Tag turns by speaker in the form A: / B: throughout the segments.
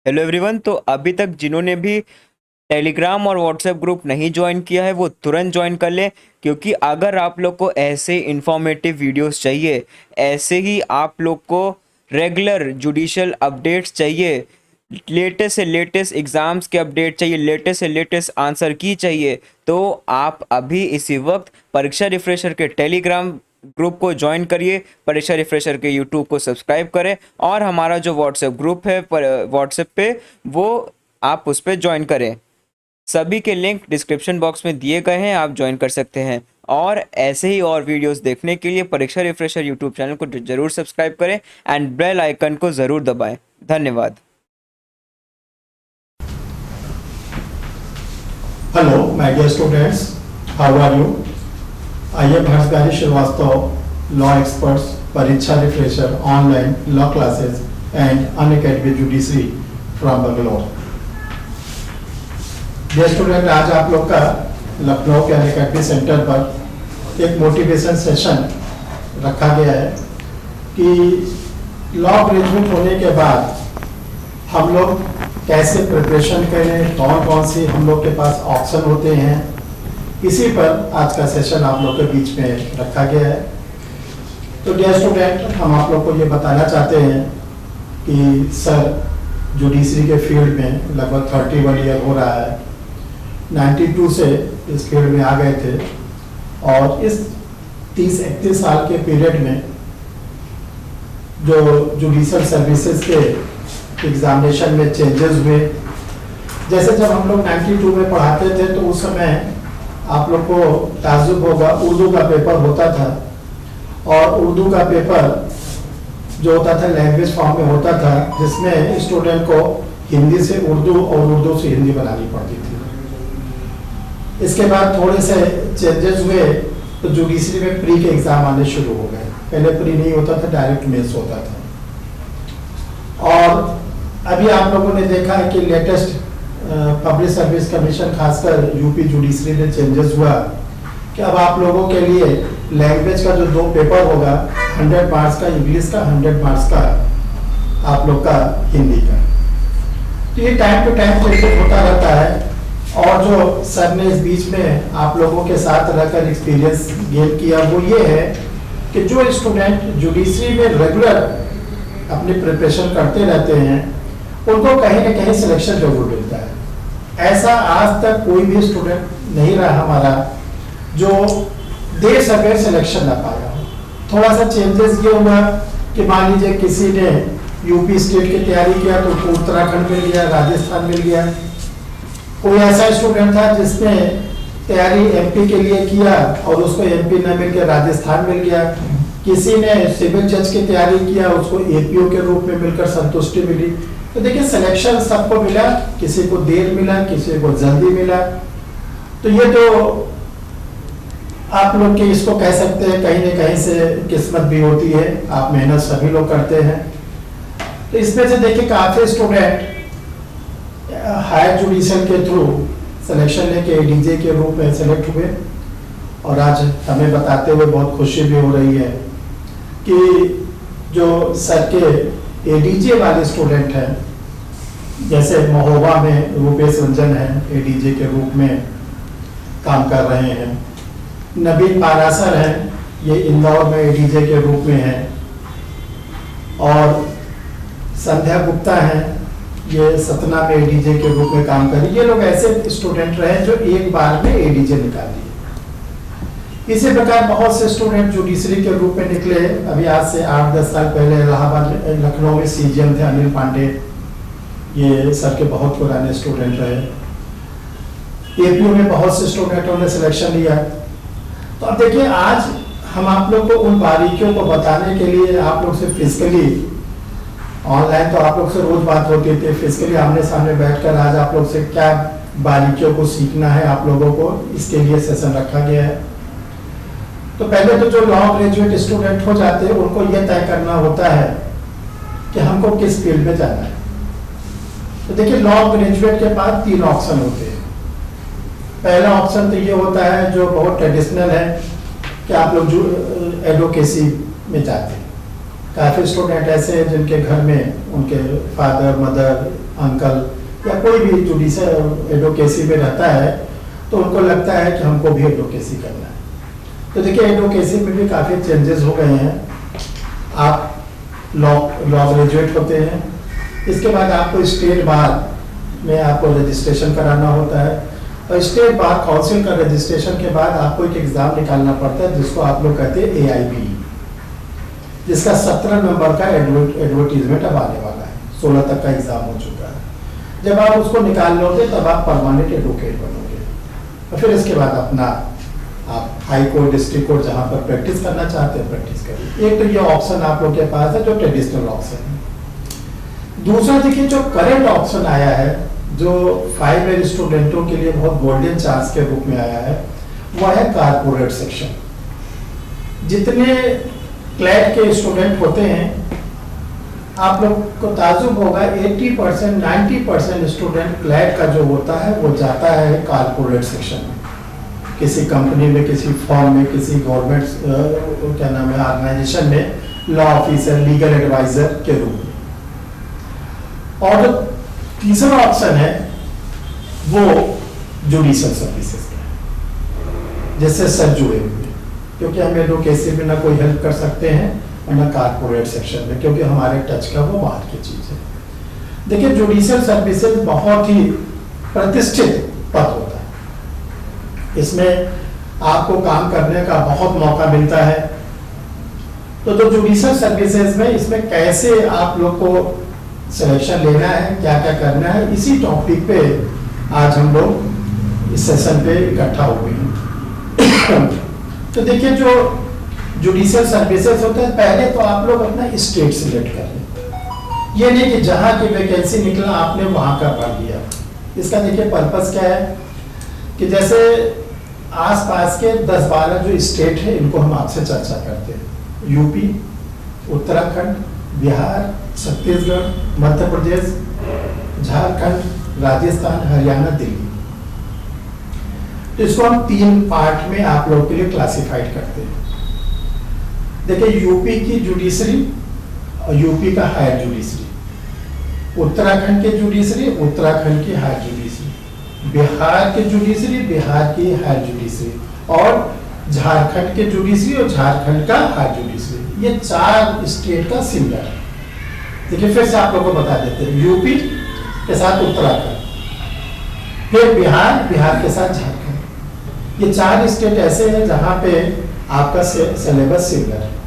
A: Hello everyone. तो अभी तक जिन्होंने भी टेलीग्राम और व्हाट्सएप ग्रुप नहीं ज्वाइन किया है वो तुरंत ज्वाइन कर लें, क्योंकि अगर आप लोग को ऐसे इंफॉर्मेटिव वीडियोस चाहिए, ऐसे ही आप लोग को रेगुलर जुडिशियल अपडेट्स चाहिए, लेटेस्ट से लेटेस्ट एग्ज़ाम्स के अपडेट चाहिए, लेटेस्ट से लेटेस्ट आंसर की चाहिए, तो आप अभी इसी वक्त परीक्षा रिफ्रेशर के टेलीग्राम ग्रुप को ज्वाइन करिए, परीक्षा रिफ्रेशर के यूट्यूब को सब्सक्राइब करें और हमारा जो व्हाट्सएप ग्रुप है व्हाट्सएप पे वो आप उस पर ज्वाइन करें। सभी के लिंक डिस्क्रिप्शन बॉक्स में दिए गए हैं, आप ज्वाइन कर सकते हैं। और ऐसे ही और वीडियोस देखने के लिए परीक्षा रिफ्रेशर यूट्यूब चैनल को जरूर सब्सक्राइब करें एंड बेल आइकन को ज़रूर दबाएं। धन्यवाद।
B: Hello, my dear students. How are you? I am Harshgari Srivastava, law experts, Pariksha Refresher, online law classes and Unacademy Judiciary from Bangalore. Dear student, आज आप लोग का लखनऊ के अनअकैडमी सेंटर पर एक मोटिवेशन सेशन रखा गया है कि लॉ ग्रेजुएट होने के बाद हम लोग कैसे प्रिपरेशन करें, कौन कौन सी हम लोग के पास ऑप्शन होते हैं, इसी पर आज का सेशन आप लोग के बीच में रखा गया है। तो डियर स्टूडेंट, हम आप लोग को ये बताना चाहते हैं कि सर जुडिशरी के फील्ड में लगभग 31 ईयर हो रहा है, 92 से इस फील्ड में आ गए थे और इस 30-31 साल के पीरियड में जो जुडिशल सर्विसेज के एग्जामिनेशन में चेंजेस हुए। जैसे जब हम लोग 92 में पढ़ाते थे तो उस समय आप लोग को ताजुब होगा, उर्दू का पेपर होता था और उर्दू का पेपर जो होता था लैंग्वेज फॉर्म में होता था, जिसमें स्टूडेंट को हिंदी से उर्दू और उर्दू से हिंदी बनानी पड़ती थी। इसके बाद थोड़े से चेंजेस हुए तो जुडिशरी में प्री के एग्जाम आने शुरू हो गए। पहले प्री नहीं होता था, डायरेक्ट मेंस होता था। और अभी आप लोगों ने देखा है कि लेटेस्ट पब्लिक सर्विस कमीशन खासकर यूपी जुडिशरी में चेंजेस हुआ कि अब आप लोगों के लिए लैंग्वेज का जो 2 पेपर होगा, 100 मार्क्स का इंग्लिश का, 100 मार्क्स का आप लोग का हिंदी का। तो ये टाइम टू टाइम चेंजेस होता रहता है। और जो सर ने इस बीच में आप लोगों के साथ रहकर एक्सपीरियंस गेन किया वो ये है कि जो स्टूडेंट जुडिशरी में रेगुलर अपनी प्रिपरेशन करते रहते हैं उनको कहीं ना कहीं सिलेक्शन जरूर मिलता है। ऐसा आज तक कोई भी स्टूडेंट नहीं रहा हमारा जो देर सवेर सिलेक्शन ना पाया हो। थोड़ा सा चेंजेस ये हुआ कि मान लीजिए किसी ने यूपी स्टेट की तैयारी किया तो उसको उत्तराखंड मिल गया, राजस्थान मिल गया। कोई ऐसा स्टूडेंट था जिसने तैयारी एमपी के लिए किया और उसको एमपी न मिल के राजस्थान मिल गया। किसी ने सिविल जज की तैयारी किया, उसको एपीओ के रूप में मिलकर संतुष्टि मिली। तो देखिए सिलेक्शन सबको मिला, किसी को देर मिला, किसी को जल्दी मिला। तो ये तो आप लोग के इसको कह सकते हैं कहीं ना कहीं से किस्मत भी होती है, आप मेहनत सभी लोग करते हैं। तो इसमें से देखिए काफी स्टूडेंट हायर जुडिशल के थ्रू सिलेक्शन लेके एडीजे के रूप में सेलेक्ट हुए और आज हमें बताते हुए बहुत खुशी भी हो रही है कि जो सर के एडीजे वाले स्टूडेंट हैं, जैसे महोबा में रूपेश रंजन है, एडीजे के रूप में काम कर रहे हैं। नवीन पारासर हैं, ये इंदौर में एडीजे के रूप में हैं। और संध्या गुप्ता हैं, ये सतना में एडीजे के रूप में काम कर रही। ये लोग ऐसे स्टूडेंट रहे जो एक बार में एडीजे निकाल दिए। इसी प्रकार बहुत से स्टूडेंट जुडिशरी के रूप में निकले। अभी आज से 8-10 साल पहले इलाहाबाद लखनऊ में सीजीएम थे अनिल पांडे, ये सर के बहुत पुराने स्टूडेंट रहे। एपीओ में बहुत से स्टूडेंटों ने सिलेक्शन लिया। तो अब देखिए आज हम आप लोग को उन बारीकियों को बताने के लिए आप लोग से फिजिकली, ऑनलाइन तो आप लोग से रोज बात होती थी, फिजिकली आमने सामने बैठकर आज आप लोग से क्या बारीकियों को सीखना है आप लोगों को, इसके लिए सेशन रखा गया है। तो पहले तो जो लॉ ग्रेजुएट स्टूडेंट हो जाते हैं उनको यह तय करना होता है कि हमको किस फील्ड में जाना है। तो देखिए लॉ ग्रेजुएट के पास 3 ऑप्शन होते हैं। पहला ऑप्शन तो ये होता है जो बहुत ट्रेडिशनल है कि आप लोग जो एडवोकेसी में जाते हैं। काफ़ी स्टूडेंट ऐसे हैं जिनके घर में उनके फादर मदर अंकल या कोई भी जुडिशियल एडवोकेसी में रहता है, तो उनको लगता है कि हमको भी एडवोकेसी करना है। तो देखिए एडवोकेसी में भी काफ़ी चेंजेस हो गए हैं। आप लॉ ग्रेजुएट होते हैं, इसके बाद आपको स्टेट बार में आपको रजिस्ट्रेशन कराना होता है, और स्टेट बार काउंसिल का रजिस्ट्रेशन के बाद आपको एक एग्ज़ाम निकालना पड़ता है जिसको आप लोग कहते हैं AIB, जिसका 17 नंबर का एडवर्टीजमेंट अब आने वाला है। 16 तक का एग्ज़ाम हो चुका है। जब आप उसको निकाल लोगे तब आप परमानेंट एडवोकेट बनोगे, और फिर इसके बाद अपना आप हाई कोर्ट डिस्ट्रिक्ट कोर्ट जहाँ पर प्रैक्टिस करना चाहते हैं प्रैक्टिस करिए। एक तो ये ऑप्शन आप लोग के पास है जो ट्रेडिशनल ऑप्शन है। दूसरा देखिए जो करंट ऑप्शन आया है, जो 5 ईयर स्टूडेंटों के लिए बहुत गोल्डन चांस के रूप में आया है, वह है कारपोरेट सेक्शन। जितने क्लैट के स्टूडेंट होते हैं, आप लोग को ताजुब होगा 80% 90% स्टूडेंट क्लैट का जो होता है वो जाता है कारपोरेट सेक्शन में, किसी कंपनी में, किसी फॉर्म में, किसी गवर्नमेंट क्या नाम है ऑर्गेनाइजेशन में लॉ ऑफिसर लीगल एडवाइजर के रूप में। और जो तीसरा ऑप्शन है वो जुडिशियल सर्विसेज का है, जिससे सर जुड़े हुए, क्योंकि हम एडवोकेसी में ना कोई हेल्प कर सकते हैं और ना कारपोरेट सेक्शन में, क्योंकि हमारे टच का वो बाहर की चीज है। देखिए जुडिशियल सर्विसेज बहुत ही प्रतिष्ठित पद होता है, इसमें आपको काम करने का बहुत मौका मिलता है। तो जो जुडिशियल सर्विसेज में इसमें कैसे आप लोग को सिलेक्शन लेना है, क्या क्या करना है, इसी टॉपिक पे आज हम लोग इस सेशन पे इकट्ठा हो गए हैं। तो देखिए जो जुडिशियल सर्विसेज होते हैं, पहले तो आप लोग अपना स्टेट सिलेक्ट कर लें। ये नहीं कि जहाँ की वैकेंसी निकला आपने वहाँ का भर दिया। इसका देखिए पर्पस क्या है कि जैसे आसपास के 10-12 जो स्टेट है इनको हम आपसे चर्चा करते हैं। यूपी, उत्तराखंड, बिहार, छत्तीसगढ़, मध्य प्रदेश, झारखंड, राजस्थान, हरियाणा, दिल्ली। तो इसको हम 3 पार्ट में आप लोगों के लिए क्लासिफाइड करते हैं। देखिए यूपी की जुडिशरी और यूपी का हायर जुडिशरी, उत्तराखंड के जुडिशरी, उत्तराखंड की हायर जुडिशरी, बिहार के जुडिशरी, बिहार की हायर जुडिशरी, और झारखंड के जुडिशरी और झारखंड का हायर जुडिशरी। ये 4 स्टेट का सिमिलर है। देखिए फिर से आप लोगों को बता देते हैं, यूपी के साथ उत्तराखंड, फिर बिहार, बिहार के साथ झारखंड। ये 4 स्टेट ऐसे हैं जहां पे आपका सिलेबस सिमिलर है।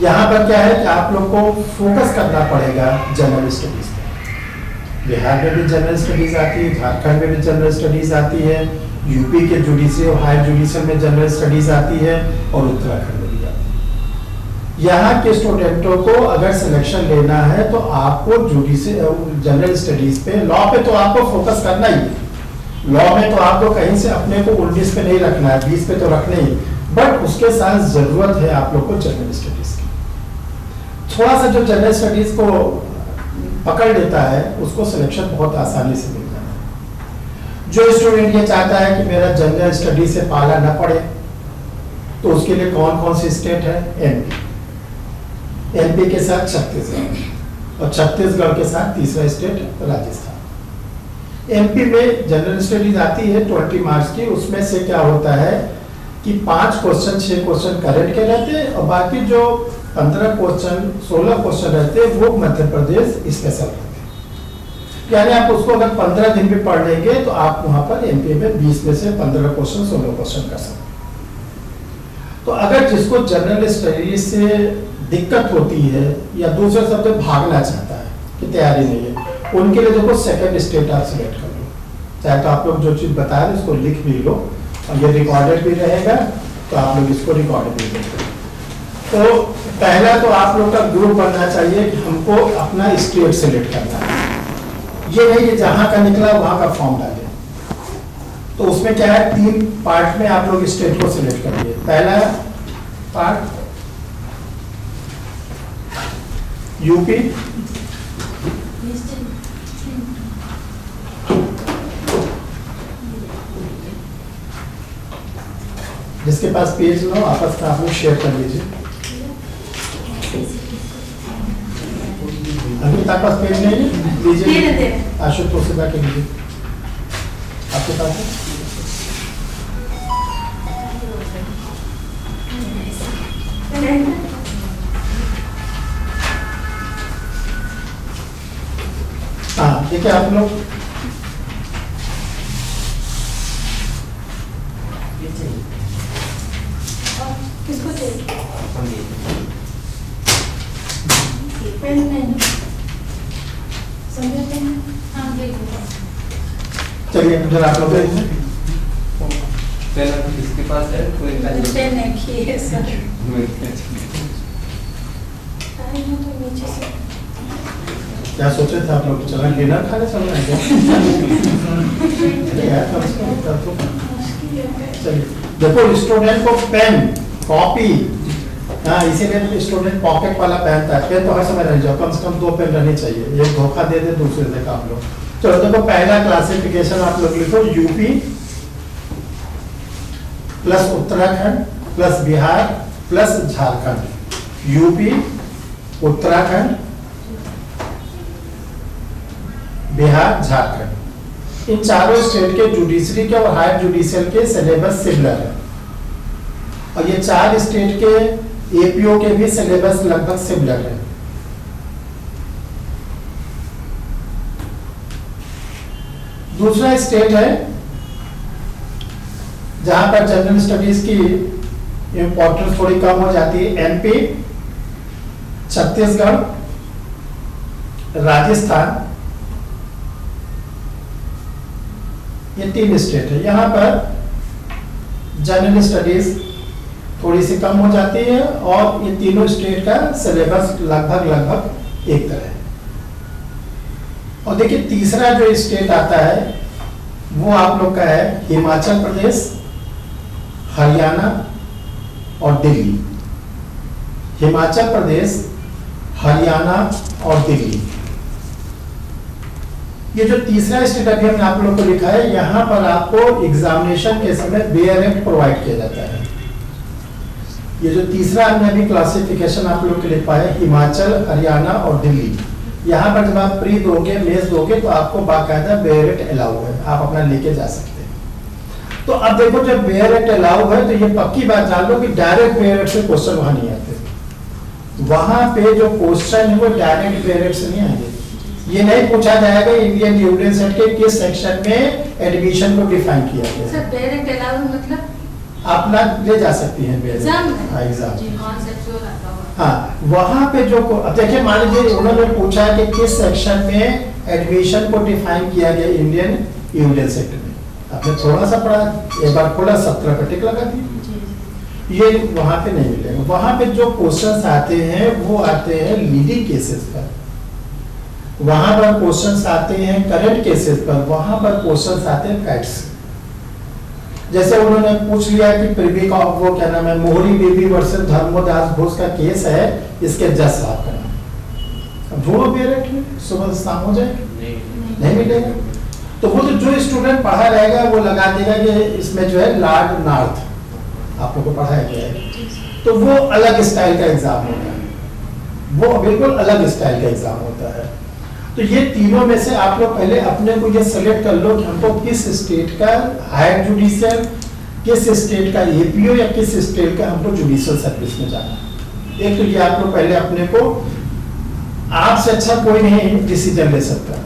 B: यहाँ पर क्या है कि आप लोग को फोकस करना पड़ेगा जनरल स्टडीज पे। बिहार में भी जनरल स्टडीज आती है, झारखंड में भी जनरल स्टडीज आती है, यूपी के जुडिशियल और हायर जुडिशियल में जनरल स्टडीज आती है, और उत्तराखंड में भी आती है। यहाँ के स्टूडेंटों को अगर सिलेक्शन लेना है तो आपको जुडिशियल जनरल स्टडीज पे, लॉ पे तो आपको फोकस करना ही है। लॉ में तो आपको कहीं से अपने को 19 पे नहीं रखना है, 20 पे तो रखना ही, बट उसके साथ जरूरत है आप लोग को जनरल स्टडीज की। थोड़ा सा जो जनरल स्टडीज को पकड़ लेता है उसको सिलेक्शन बहुत आसानी से मिल जाता है। जो स्टूडेंट ये चाहता है कि मेरा जनरल स्टडी से पाला न पड़े, तो उसके लिए कौन कौन सी स्टेट है? एमपी, एमपी के साथ छत्तीसगढ़, और छत्तीसगढ़ के साथ तीसरा स्टेट राजस्थान। एमपी में जनरल स्टडीज आती है 20 मार्क्स की, उसमें से क्या होता है कि 5 क्वेश्चन 6 क्वेश्चन करंट के रहते हैं, और बाकी जो 15 क्वेश्चन 16 क्वेश्चन रहते हैं वो मध्य प्रदेश स्पेशल रहते हैं। यानी आप उसको अगर 15 दिन में पढ़ लेंगे तो आप वहां पर एमपी में 20 में से 15 क्वेश्चन 16 क्वेश्चन कर सकते हैं। तो अगर जिसको जनरल स्टडीज से दिक्कत होती है या दूसरे शब्द भागना चाहता है कि तैयारी नहीं है, उनके लिए देखो सेकंड स्टेट आप सिलेक्ट कर लो। चाहे तो आप लोग जो चीज बता रहे हैं उसको लिख भी लो, और ये रिकॉर्डेड भी रहेगा तो आप लोग इसको रिकॉर्ड भी देंगे। तो पहला तो आप लोग का ग्रुप बनना चाहिए कि हमको अपना स्टेट सिलेक्ट करना है। ये नहीं कि जहां का निकला वहां का फॉर्म डाले। तो उसमें क्या है, 3 पार्ट में आप लोग स्टेट को सिलेक्ट करिए। पहला पार्ट यूपी, जिसके पास पेज लो आपस में आप लोग शेयर कर लीजिए। आपके पास पेन नहीं है?
C: दे
B: लीजिए,
C: दे।
B: आशुतोष से जाके लीजिए, आपके पास है? हाँ, ठीक है आप लोग।
C: किसको चाहिए? पेन नहीं। समझे पेन? हाँ, दे दो।
B: चलिए जरा आप लोग देखिए।
D: किसके पास है कोई
C: पेन नहीं है सर।
D: मेरे
C: आई हूँ तो नीचे से।
B: क्या सोचे थे आप लोग, चला डिनर खाने चल रहे हैं क्या? अरे यार, कम से कम इतना तो। चलिए, देखो स्टूडेंट को पेन, कॉपी, हाँ इसीलिए स्टूडेंट पॉकेट वाला पहनता है। पेन तो हर समय रह जाओ, कम से कम 2 पेन रहनी चाहिए, एक धोखा दे दे दूसरे से काम लो। चलो देखो, पहला क्लासिफिकेशन आप लोग लिखो, UP plus Uttarakhand plus Bihar plus Jharkhand. UP, Uttarakhand, Bihar, Jharkhand, इन चारों स्टेट के जुडिशरी के और हायर जुडिशियल के सिलेबस सिमिलर है, और ये 4 स्टेट के एपीओ के भी सिलेबस लगभग सिमिलर है। दूसरा स्टेट है जहां पर जनरल स्टडीज की इंपॉर्टेंस थोड़ी कम हो जाती है, एमपी, छत्तीसगढ़, राजस्थान, ये 3 स्टेट है। यहाँ पर जनरल स्टडीज थोड़ी सी कम हो जाती है, और ये तीनों स्टेट का सिलेबस लगभग एक तरह है। और देखिए तीसरा जो स्टेट आता है वो आप लोग का है हिमाचल प्रदेश, हरियाणा और दिल्ली। हिमाचल प्रदेश, हरियाणा और दिल्ली, ये जो तीसरा स्टेट अभी हमने आप लोग को लिखा है, यहाँ पर आपको एग्जामिनेशन के समय बेयर एक्ट प्रोवाइड किया जाता है। ये जो तीसरा हमने अभी क्लासिफिकेशन आप लोग के लिखा है, हिमाचल, हरियाणा और दिल्ली, यहाँ पर जब आप प्री दोगे, मेंस दोगे, तो आपको बाकायदा बेयर एक्ट अलाउ है, आप अपना लेके जा सकते हैं। तो अब देखो, जब बेयर एक्ट अलाउ है तो ये पक्की बात जान लो कि डायरेक्ट बेयर एक्ट से क्वेश्चन वहां नहीं आते। वहां पे जो क्वेश्चन है वो डायरेक्ट बेयर एक्ट से नहीं आएंगे। ये नहीं पूछा जाएगा इंडियन यूनियन सेट के किस सेक्शन में एडमिशन को डिफाइन किया गया है।
C: सर डायरेक्ट अलाउ मतलब
B: आप ना ले जा सकती हैं बेयर
C: एग्जाम
B: एक्ट। हाँ, एग्जाम।
C: जी, कॉन्सेप्चुअल आता होगा।
B: हाँ, वहां पे जो अब देखिए, मान लीजिए उन्होंने पूछा कि किस सेक्शन में एडमिशन को डिफाइन किया गया इंडियन यूनियन सेट में, आपने थोड़ा सा पढ़ा, एक बार खोला, 17 का टिक लगा दी।
C: जी,
B: ये वहां पे नहीं मिलेगा। वहां पे जो क्वेश्चंस आते हैं वो आते हैं लीडिंग केसेस पर, वहां पर क्वेश्चंस आते हैं करंट केसेस पर, वहां पर क्वेश्चंस आते हैं फैक्ट्स। जैसे उन्होंने पूछ लिया कि प्रीवी का वो क्या नाम है, मोहरी बेबी वर्सेस धर्मोदास घोष का केस है, इसके जज साहब का नाम। अब ढूंढो बेयर एक्ट में, सुबह शाम हो जाएगा, नहीं मिलेगा। तो वो तो जो स्टूडेंट पढ़ा रहेगा वो लगा देगा कि इसमें जो है लॉर्ड नॉर्थ आप लोग को पढ़ाया गया है, तो वो अलग स्टाइल का एग्जाम होता है, वो बिल्कुल अलग स्टाइल का एग्जाम होता है। तो ये तीनों में से आप लोग पहले अपने को ये सेलेक्ट कर लो कि हमको किस स्टेट का हायर जुडिशियल, किस स्टेट का एपीओ या किस स्टेट का हमको जुडिशियल सर्विस में जाना है। एक तो ये आप लोग पहले अपने को, आपसे अच्छा कोई नहीं डिसीजन ले सकता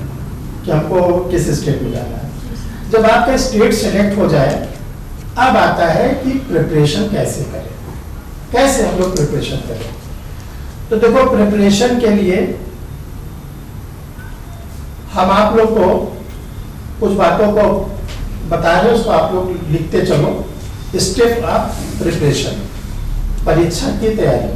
B: कि हमको किस स्टेट में जाना है। जब आपका स्टेट सेलेक्ट हो जाए, अब आता है कि प्रिपरेशन कैसे करें, कैसे हम लोग प्रिपरेशन करें। तो देखो, प्रिपरेशन के लिए हम आप लोग को कुछ बातों को बता रहे हैं, उसको आप लोग लिखते चलो। स्टेप ऑफ प्रिपरेशन, परीक्षा की तैयारी।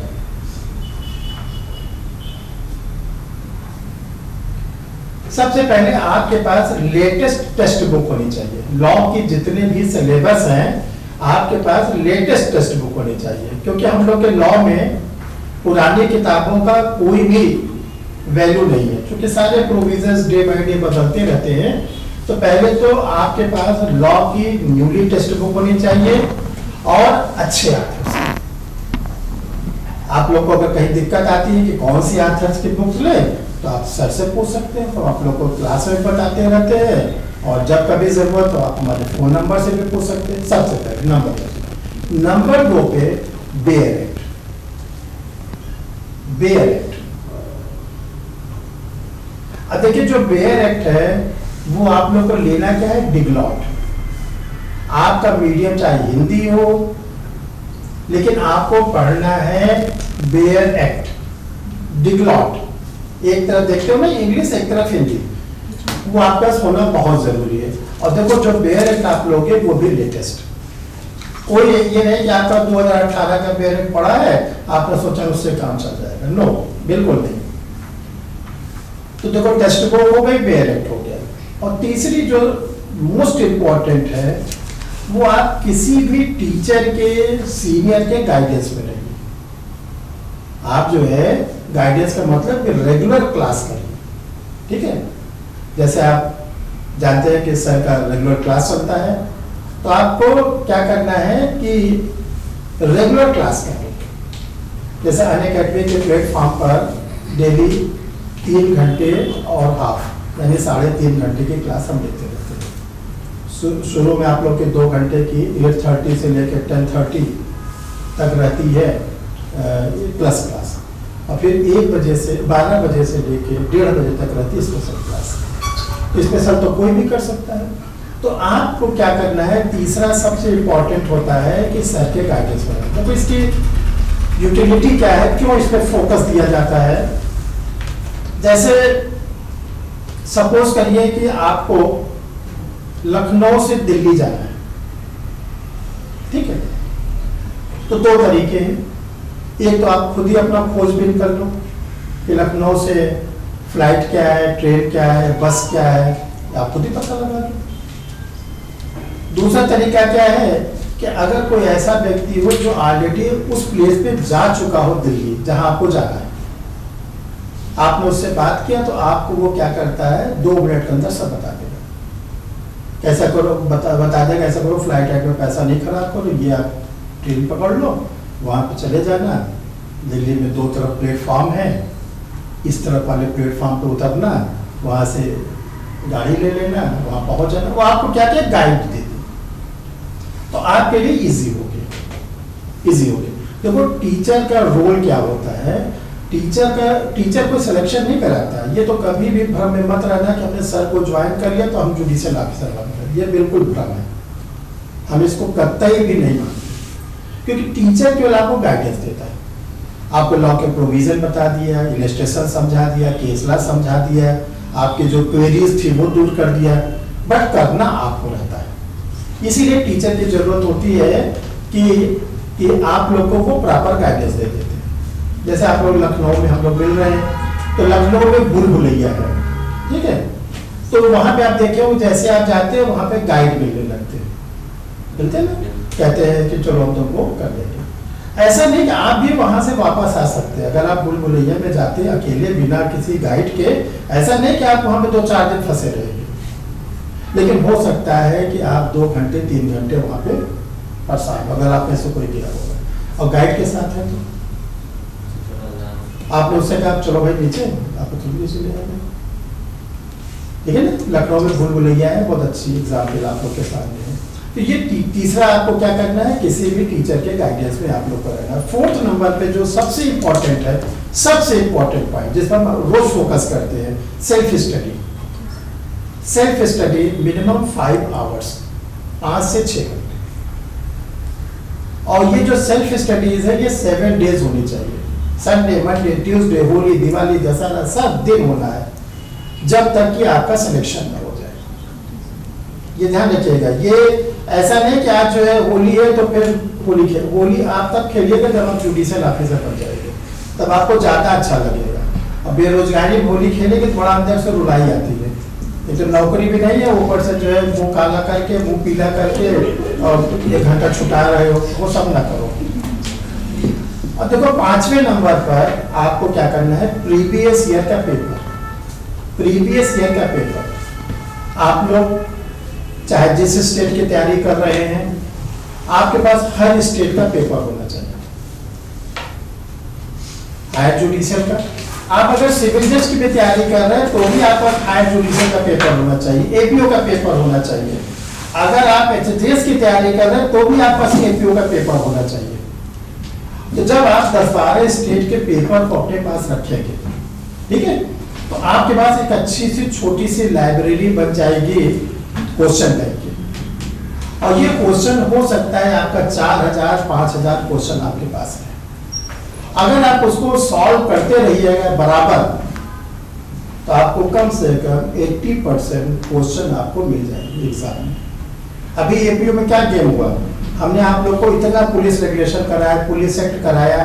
B: सबसे पहले आपके पास लेटेस्ट टेक्स्ट बुक होनी चाहिए। लॉ की जितने भी सिलेबस हैं, आपके पास लेटेस्ट टेक्स्ट बुक होनी चाहिए, क्योंकि हम लोग के लॉ में पुरानी किताबों का कोई भी वैल्यू नहीं है, क्योंकि सारे प्रोविजंस डे बाय डे बदलते रहते हैं। तो पहले तो आपके पास लॉ की न्यूली टेक्स्ट बुक होनी चाहिए और अच्छे ऑथर्स। आप लोग को अगर कहीं दिक्कत आती है कि कौन सी ऑथर्स की बुक लें, तो आप सर से पूछ सकते हैं, तो आप लोग को क्लास में बताते रहते हैं, और जब कभी जरूरत हो आप हमारे फोन नंबर से भी पूछ सकते हैं। सबसे पहले नंबर 2 पे बेयर एक्ट। बेयर एक्ट, अब देखिए जो बेयर एक्ट है वो आप लोग को लेना क्या है, डिगलॉट। आपका मीडियम चाहे हिंदी हो, लेकिन आपको पढ़ना है बेयर एक्ट, डिगलॉट। एक तरफ देखते हो ना इंग्लिश, एक तरफ हिंदी, वो आपके पास होना बहुत जरूरी है। और देखो जो बेयर एक्ट आप लोगे वो भी लेटेस्ट, कोई ये नहीं कि आपका 2018 का बेयर एक्ट पड़ा है आपने सोचा उससे काम चल जाएगा, नो, बिल्कुल नहीं। तो देखो टेस्ट बुक हो गई, बेयर एक्ट हो गया। और तीसरी जो मोस्ट इंपॉर्टेंट है, वो आप किसी भी टीचर के, सीनियर के गाइडेंस में रहिए। आप जो है गाइडेंस का मतलब कि रेगुलर क्लास करिए, ठीक है। जैसे आप जानते हैं कि सर का रेगुलर क्लास चलता है, तो आपको क्या करना है कि रेगुलर क्लास करें। जैसे अनअकैडमी के प्लेटफॉर्म पर डेली 3 घंटे और हाफ यानी 3.5 घंटे की क्लास हम लेते रहते हैं। शुरू में आप लोग के 2 घंटे की 8:30 से लेकर 10:30 तक रहती है प्लस क्लास, और फिर 1 बजे से 12 बजे से लेकर 1:30 बजे तक रहती है स्पेशल क्लास। स्पेशल तो कोई भी कर सकता है। तो आपको क्या करना है, तीसरा सबसे इम्पोर्टेंट होता है कि सर के गाइडेंस में रहना। तो इसकी यूटिलिटी क्या है, क्यों इस पर फोकस दिया जाता है। जैसे सपोज करिए कि आपको लखनऊ से दिल्ली जाना है, ठीक है, तो 2 तरीके हैं। एक तो आप खुद ही अपना खोजबीन कर लो कि लखनऊ से फ्लाइट क्या है, ट्रेन क्या है, बस क्या है, आप खुद ही पता लगा लो। दूसरा तरीका क्या है कि अगर कोई ऐसा व्यक्ति हो जो ऑलरेडी उस प्लेस पे जा चुका हो, दिल्ली जहां आपको जाना है, आपने उससे बात किया, तो आपको वो क्या करता है 2 मिनट के अंदर सब बता देगा। कैसा करो, बता देगा ऐसा करो, फ्लाइट टाइट में पैसा नहीं खराब करो, ये आप ट्रेन पकड़ लो, वहां पे चले जाना। दिल्ली में 2 तरफ प्लेटफॉर्म है, इस तरफ वाले प्लेटफॉर्म पे उतरना, वहां से गाड़ी ले लेना, वहां पहुंच जाना। वो आपको क्या क्या गाइड दे दे, तो आपके लिए इजी हो गया, इजी हो गया। देखो टीचर का रोल क्या होता है, टीचर को सिलेक्शन नहीं कराता। ये तो कभी भी भ्रम में मत रहना कि हमने सर को ज्वाइन कर लिया तो हम जुडिशियल ऑफिसर बन गए, ये बिल्कुल भ्रम है। हम इसको कतई भी नहीं मानते, क्योंकि टीचर केवल आपको गाइडेंस देता है। आपको लॉ के प्रोविजन बता दिया, इलस्ट्रेशन समझा दिया, केस लॉ समझा दिया, आपके जो क्वेरीज थी वो दूर कर दिया, बट करना आपको रहता है। इसीलिए टीचर की जरूरत होती है कि आप लोग को वो प्रॉपर गाइडेंस दे देते हैं। जैसे आप लोग लखनऊ में हम लोग मिल रहे हैं, तो लखनऊ में भूल-भुलैया है, ठीक है, तो वहां पे आप देखे हो जैसे आप जाते हैं वहां पे गाइड मिलने लगते हैं, मिलते हैं ना, कहते हैं कि चलो हम तुमको कर देंगे। ऐसा नहीं कि आप भी वहां से वापस आ सकते हैं। अगर आप भूल-भुलैया में जाते हैं अकेले बिना किसी गाइड के, ऐसा नहीं कि आप वहां पे 2-4 दिन फंसे रहेंगे, लेकिन हो सकता है कि आप 2 घंटे 3 घंटे वहां पे फंसा, अगर आप में से कोई गया होगा और गाइड के साथ है, तो आपने उससे कहा चलो भाई नीचे, आपको थोड़ी सी ले आए, ठीक है ना। लखनऊ में भूल-भुलैया है, बहुत अच्छी एग्जाम्पल आप लोग के सामने है। तो ये तीसरा आपको क्या करना है, किसी भी टीचर के गाइडेंस में आप लोग को रहना है। 4th नंबर पे जो सबसे इंपॉर्टेंट है, सबसे इंपॉर्टेंट पॉइंट जिस पर हम रोज फोकस करते हैं, self study. Self study minimum 5 hours, 5 से 6 घंटे। और ये जो सेल्फ स्टडीज है ये 7 डेज होनी चाहिए। Sunday, Monday, Tuesday, Holi, Diwali, Dussehra सब दिन होना है, जब तक कि आपका सिलेक्शन न हो जाए। ये ध्यान रखिएगा। ये ऐसा नहीं कि आज जो है होली है तो फिर होली आप तब खेलिएगा जब आप जुडिशियल ऑफिसर बन जाएंगे, तब आपको ज्यादा अच्छा लगेगा। और बेरोजगारी में होली खेलेंगे थोड़ा अंदर से रुलाई आती है, तो नौकरी भी नहीं है, ऊपर से जो है मुंह काला करके, मुंह पीला करके और 1 घंटा छुटा रहे हो, वो सब ना करो। अब देखो 5वें नंबर पर आपको क्या करना है, प्रीवियस ईयर का पेपर। प्रीवियस ईयर का पेपर आप लोग चाहे जिस स्टेट की तैयारी कर रहे हैं, आपके पास हर स्टेट का पेपर होना चाहिए। हायर जुडिशियल का, आप अगर सिविल जज की भी तैयारी कर रहे हैं तो भी आपका हायर जुडिशल का पेपर होना चाहिए, एपीओ का पेपर होना चाहिए। अगर आप एचटीएस की तैयारी कर रहे हैं तो भी आपका एपीओ का पेपर होना चाहिए। तो जब आप 10-12 स्टेट के पेपर को अपने पास रखेंगे, ठीक है, तो आपके पास एक अच्छी सी छोटी सी लाइब्रेरी बन जाएगी क्वेश्चन टाइप की। और ये क्वेश्चन हो सकता है आपका 4000-5000 क्वेश्चन आपके पास है। अगर आप उसको सॉल्व करते रहिएगा बराबर, तो आपको कम से कम 80% क्वेश्चन आपको मिल जाएंगे एग्जाम में। अभी एपीओ में क्या गेम हुआ, हमने आप लोग को इतना पुलिस रेगुलेशन कराया, पुलिस एक्ट कराया,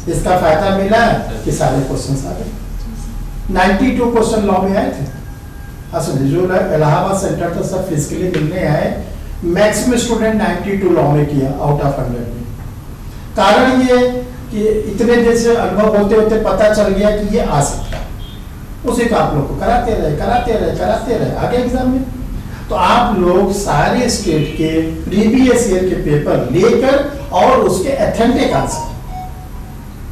B: इसका फायदा मिला कि सारे क्वेश्चन आ गए। 92 क्वेश्चन लॉ में आए थे। असल जो इलाहाबाद सेंटर तो सब फिजिकली मिलने आए, मैक्सिमम स्टूडेंट 92 लॉ में किया आउट ऑफ 100 में। कारण ये कि इतने दिन से अनुभव होते होते पता चल गया कि ये आ सकता है, उसी को आप लोग को कराते रहे आगे एग्जाम में। तो आप लोग सारे स्टेट के प्रीवियस ईयर के पेपर लेकर और उसके ऑथेंटिक आंसर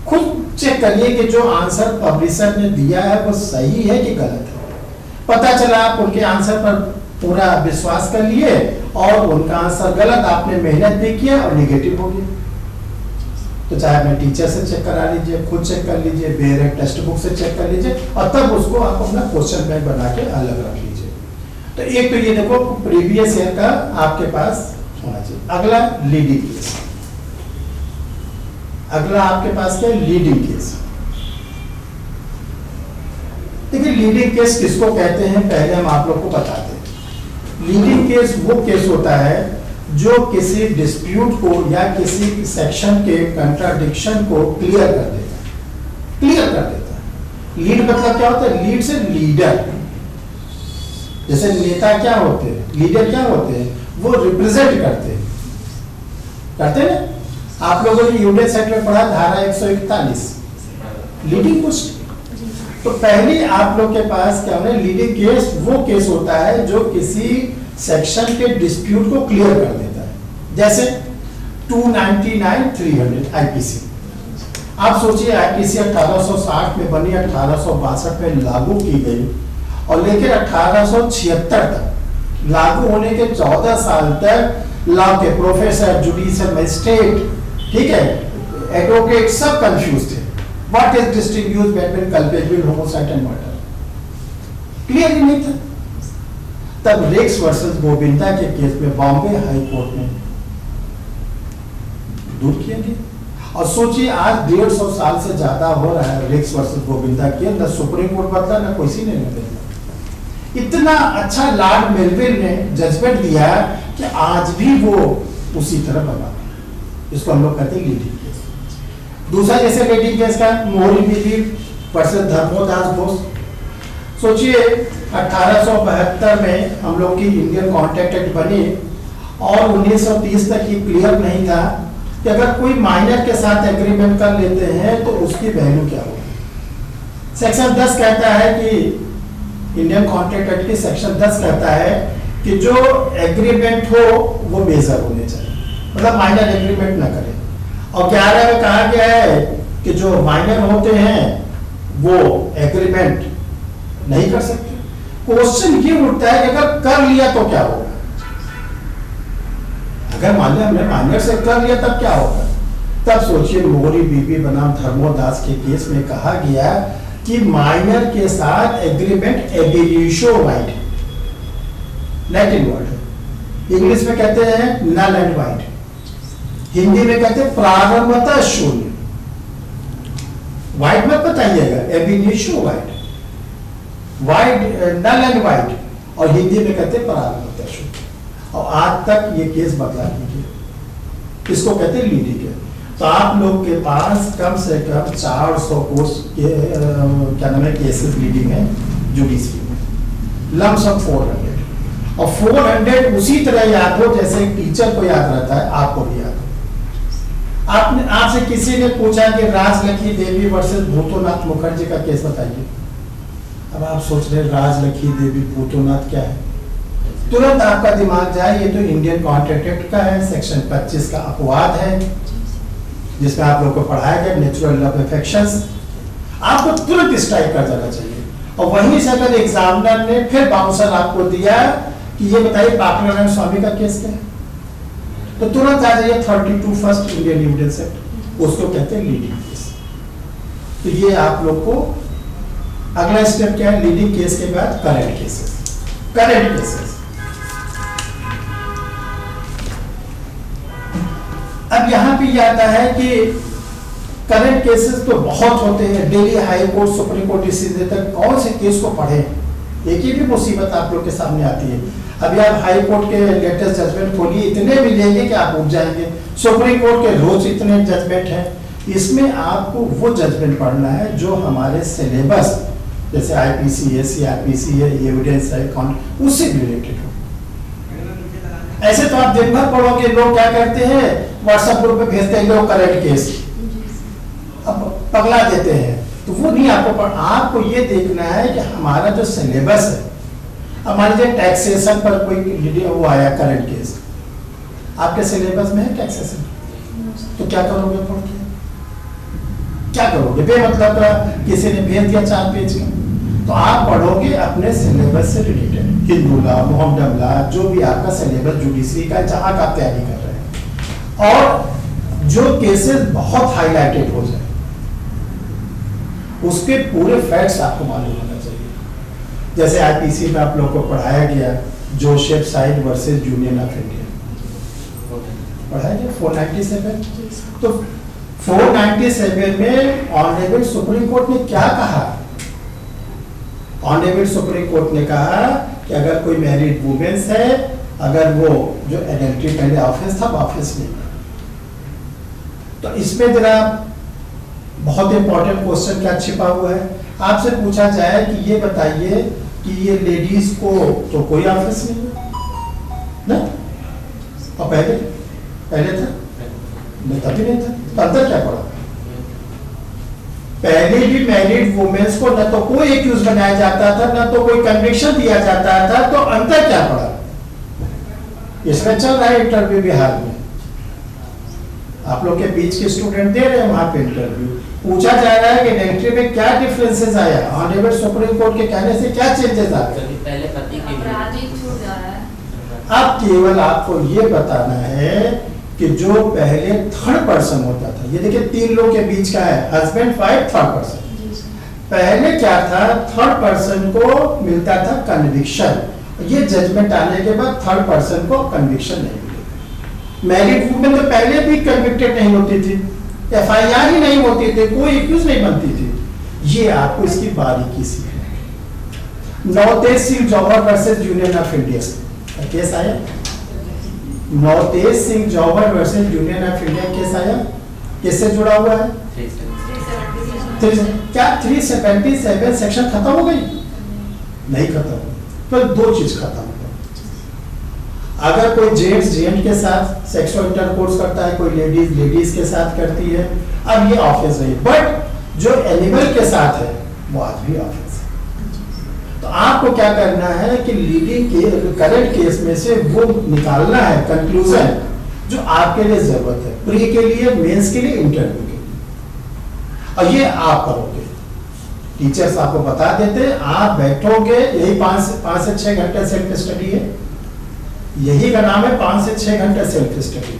B: खुद चेक करिए कि जो आंसर पब्लिशर ने दिया है वो सही है कि गलत है। पता चला आप उनके आंसर पर पूरा विश्वास कर लिए और उनका आंसर गलत, आपने मेहनत भी किया और निगेटिव हो गया। तो चाहे अपने टीचर से चेक करा लीजिए, खुद चेक कर लीजिए, बेर टेक्स्ट बुक से चेक कर लीजिए और तब उसको आप अपना क्वेश्चन बैंक बना के अलग रख लीजिए। तो एक तो ये देखो प्रीवियस ईयर का आपके पास होना चाहिए। अगला लीडिंग केस, अगला आपके पास क्या है, लीडिंग केस। देखिए लीडिंग केस किसको कहते हैं पहले हम आप लोग को बताते हैं। लीडिंग केस वो केस होता है जो किसी डिस्प्यूट को या किसी सेक्शन के कंट्राडिक्शन को क्लियर कर देता है। लीड मतलब क्या होता है, लीड से लीडर। जैसे नेता क्या होते हैं, लीडर क्या होते हैं, वो रिप्रेजेंट करते हैं। आप लोगों ने यूनियन सेक्ट में पढ़ा धारा 141 लीडिंग पोस्ट। तो पहले आप लोग के पास क्या होना, लीडिंग केस वो केस होता है जो किसी सेक्शन के डिस्प्यूट को क्लियर कर देता है। जैसे 299-300 आईपीसी। आप सोचिए आईपीसी 1860 में बनी, 1862 में लागू की गई और लेकर 1876 तक लागू होने के 14 साल तक लॉ के प्रोफेसर, जुडिशियल मजिस्ट्रेट, ठीक है, एडवोकेट सब कंफ्यूज थे। What is distinguish between culpable, homicide and murder, clear ही नहीं था। तब रेक्स वर्सेस गोविंदा के केस में बॉम्बे हाई कोर्ट ने दूर किया गया। और सोचिए आज 150 साल से ज्यादा हो रहा है रेक्स वर्सेस गोविंदा के, न सुप्रीम कोर्ट बदला न किसी ने बदला। इतना अच्छा लॉर्ड मेलविल ने जजमेंट दिया कि आज भी वो उसी तरह बना। इसको हम लोग कहते हैं लीडिंग केस। दूसरा जैसे लीडिंग केस का मोहरी बीवी वर्सेस धर्मोदास बोस। सोचिए 1872 में हम लोग की इंडियन कॉन्ट्रैक्ट एक्ट बनी और 1930 तक ये क्लियर नहीं था कि अगर कोई माइनर के साथ एग्रीमेंट कर लेते हैं तो उसकी वैल्यू क्या होगी। सेक्शन 10 कहता है कि इंडियन कॉन्ट्रैक्ट एक्ट की सेक्शन 10 कहता है कि जो एग्रीमेंट हो वो मेजर होने चाहिए, मतलब माइनर एग्रीमेंट ना करें। और 11 में कहा गया है कि जो माइनर होते हैं वो एग्रीमेंट नहीं कर सकते। क्वेश्चन ये उठता है कि अगर कर लिया तो क्या होगा। अगर मान लिया हमने माइनर से कर लिया तब क्या होगा। तब सोचिए मोहरी बीबी बनाम धर्मोदास के केस में कहा गया कि माइनर के साथ एग्रीमेंट एबिलिशो वाइड, लैटिन वर्ड, इंग्लिश में कहते हैं नल एंड वाइड, हिंदी में कहते हैं प्रारंभतः शून्य। वाइड मत बताइएगा, एबिलिशो void, void null and void, और हिंदी में कहते हैं प्रारंभतः शून्य। और आज तक ये केस बदला नहीं है, इसको कहते हैं लीडिंग केस। तो आप लोग के पास कम से कम 400 कोर्स के क्या नाम है केसेस लीडिंग है जुडिशरी में, लमसम 400। और 400 उसी तरह याद हो जैसे एक टीचर को याद रहता है, आपको भी याद हो। आपने आपसे किसी ने पूछा कि राजलक्ष्मी देवी वर्सेस भूतोनाथ मुखर्जी का केस बताइए। अब आप सोच रहे राजलक्ष्मी देवी भूतोनाथ क्या है, तुरंत आपका दिमाग जाए ये तो इंडियन कॉन्ट्रैक्ट एक्ट का है, सेक्शन 25 का अपवाद है जिसमें आप लोग को पढ़ाया गया नेचुरल लव अफेक्शंस। आपको तुरंत स्ट्राइक कर जाना चाहिए। और वहीं से अगर एग्जामिनर ने फिर बाउंसर आपको दिया कि ये बताइए पाकनारायण स्वामी का केस क्या है, तो तुरंत आ जाइए 32 फर्स्ट इंडियन एविडेंस एक्ट, उसको कहते हैं लीडिंग केस। तो ये आप लोग को अगला स्टेप क्या है, लीडिंग केस के बाद करंट केसेस। करंट केसेस अब यहां पे ये आता है कि करंट केसेस तो बहुत होते हैं, Delhi high court supreme court decision तक कौन से केस को पढ़े, एक ही भी मुसीबत आप लोग के सामने आती है। अभी आप हाई कोर्ट के लेटेस्ट जजमेंट खोलिए, इतने मिलेंगे कि आप उठ जाएंगे। सुप्रीम कोर्ट के रोज इतने जजमेंट हैं, इसमें आपको वो जजमेंट पढ़ना है जो हमारे सिलेबस जैसे आईपीसी है, सीआरपीसी है, एविडेंस है, उससे रिलेटेड हो। ऐसे तो आप दिन भर पढ़ोगे, लोग क्या करते हैं व्हाट्सएप ग्रुप पे भेजते हैं लोग करंट केस, अब पगला देते हैं, तो वो नहीं आपको ये देखना है कि हमारा जो सिलेबस है, अब मान लीजिए टैक्सेशन पर कोई वो आया करंट केस, आपके सिलेबस में है टैक्सेशन, तो क्या करोगे पढ़ के, क्या करोगे? बेमतलब का किसी ने भेज दिया 4 पेज का, तो आप पढ़ोगे अपने सिलेबस से related, Hindu law, Mohammedan law, जो भी आपका सिलेबस जुडिशरी का जहां का तैयारी कर रहे हैं, और जो केसेस बहुत हाईलाइटेड हो जाए उसके पूरे फैक्ट्स आपको मालूम होना चाहिए। जैसे आईपीसी में आप लोग को पढ़ाया गया Joseph side versus Union of India, पढ़ाया गया 497, तो 497 में ऑनरेबल सुप्रीम कोर्ट ने क्या कहा? ऑनरेबल सुप्रीम कोर्ट ने कहा कि अगर कोई मैरिड वुमेन्स है, अगर वो जो एडल्ट्री पहले ऑफेंस था ऑफेंस नहीं, तो इसमें जरा बहुत इंपॉर्टेंट क्वेश्चन क्या छिपा हुआ है, आपसे पूछा जाए कि ये बताइए कि ये लेडीज को तो कोई ऑफेंस नहीं है ना, और पहले था नहीं, तभी नहीं था, तो अंदर क्या पड़ा? पहले भी मैरिड वुमेन्स को न तो कोई एक्यूज बनाया जाता था, न तो कोई कन्विक्शन दिया जाता था, तो अंतर क्या पड़ा? इसमें चल रहा है इंटरव्यू बिहार में, आप लोग के बीच के स्टूडेंट दे रहे हैं वहां पे इंटरव्यू, पूछा जा रहा है कि एंट्री में क्या डिफरेंसेस आया, ऑनरेबल सुप्रीम कोर्ट के कहने से क्या चेंजेस आ गए?
D: पहले पति की
C: अपराधी छूट जा रहा है।
B: अब केवल आपको ये बताना है कि जो पहले थर्ड पर्सन होता था, ये देखिए 3 लोग के बीच का है, हस्बैंड वाइफ थर्ड पर्सन, पहले क्या था, थर्ड पर्सन को मिलता था कन्विक्शन, ये जजमेंट आने के बाद थर्ड पर्सन को कन्विक्शन नहीं मिलेगा। मैरिड वुमेन तो पहले भी कन्विक्टेड नहीं होती थी, एफआईआर ही नहीं होती थी, कोई एक्यूज नहीं बनती थी, ये आपको इसकी बारीकी सीखना है। Navtej Singh Johar versus Union of India case आया, Navtej Singh Johar versus Union of India case आया, किससे जुड़ा हुआ है? क्या 377 सेक्शन खत्म हो गई? नहीं खत्म, तो 2 चीज खत्म हो, अगर कोई जेंट्स जेंट के साथ सेक्सुअल इंटरकोर्स करता है, कोई लेडीज लेडीज के साथ करती है, अब ये ऑफेंस नहीं, बट जो एनिमल के साथ है वो आज भी ऑफेंस है। तो आपको क्या करना है कि लीडिंग के करंट केस में से वो निकालना है कंक्लूजन जो आपके लिए जरूरत है, प्री के लिए, मेंस के लिए, इंटरव्यू के लिए, और ये आप करोगे। टीचर्स आपको बता देते हैं, आप बैठोगे, यही 5 से 6 घंटे सेल्फ स्टडी है, यही का नाम है 5 से 6 घंटे सेल्फ स्टडी,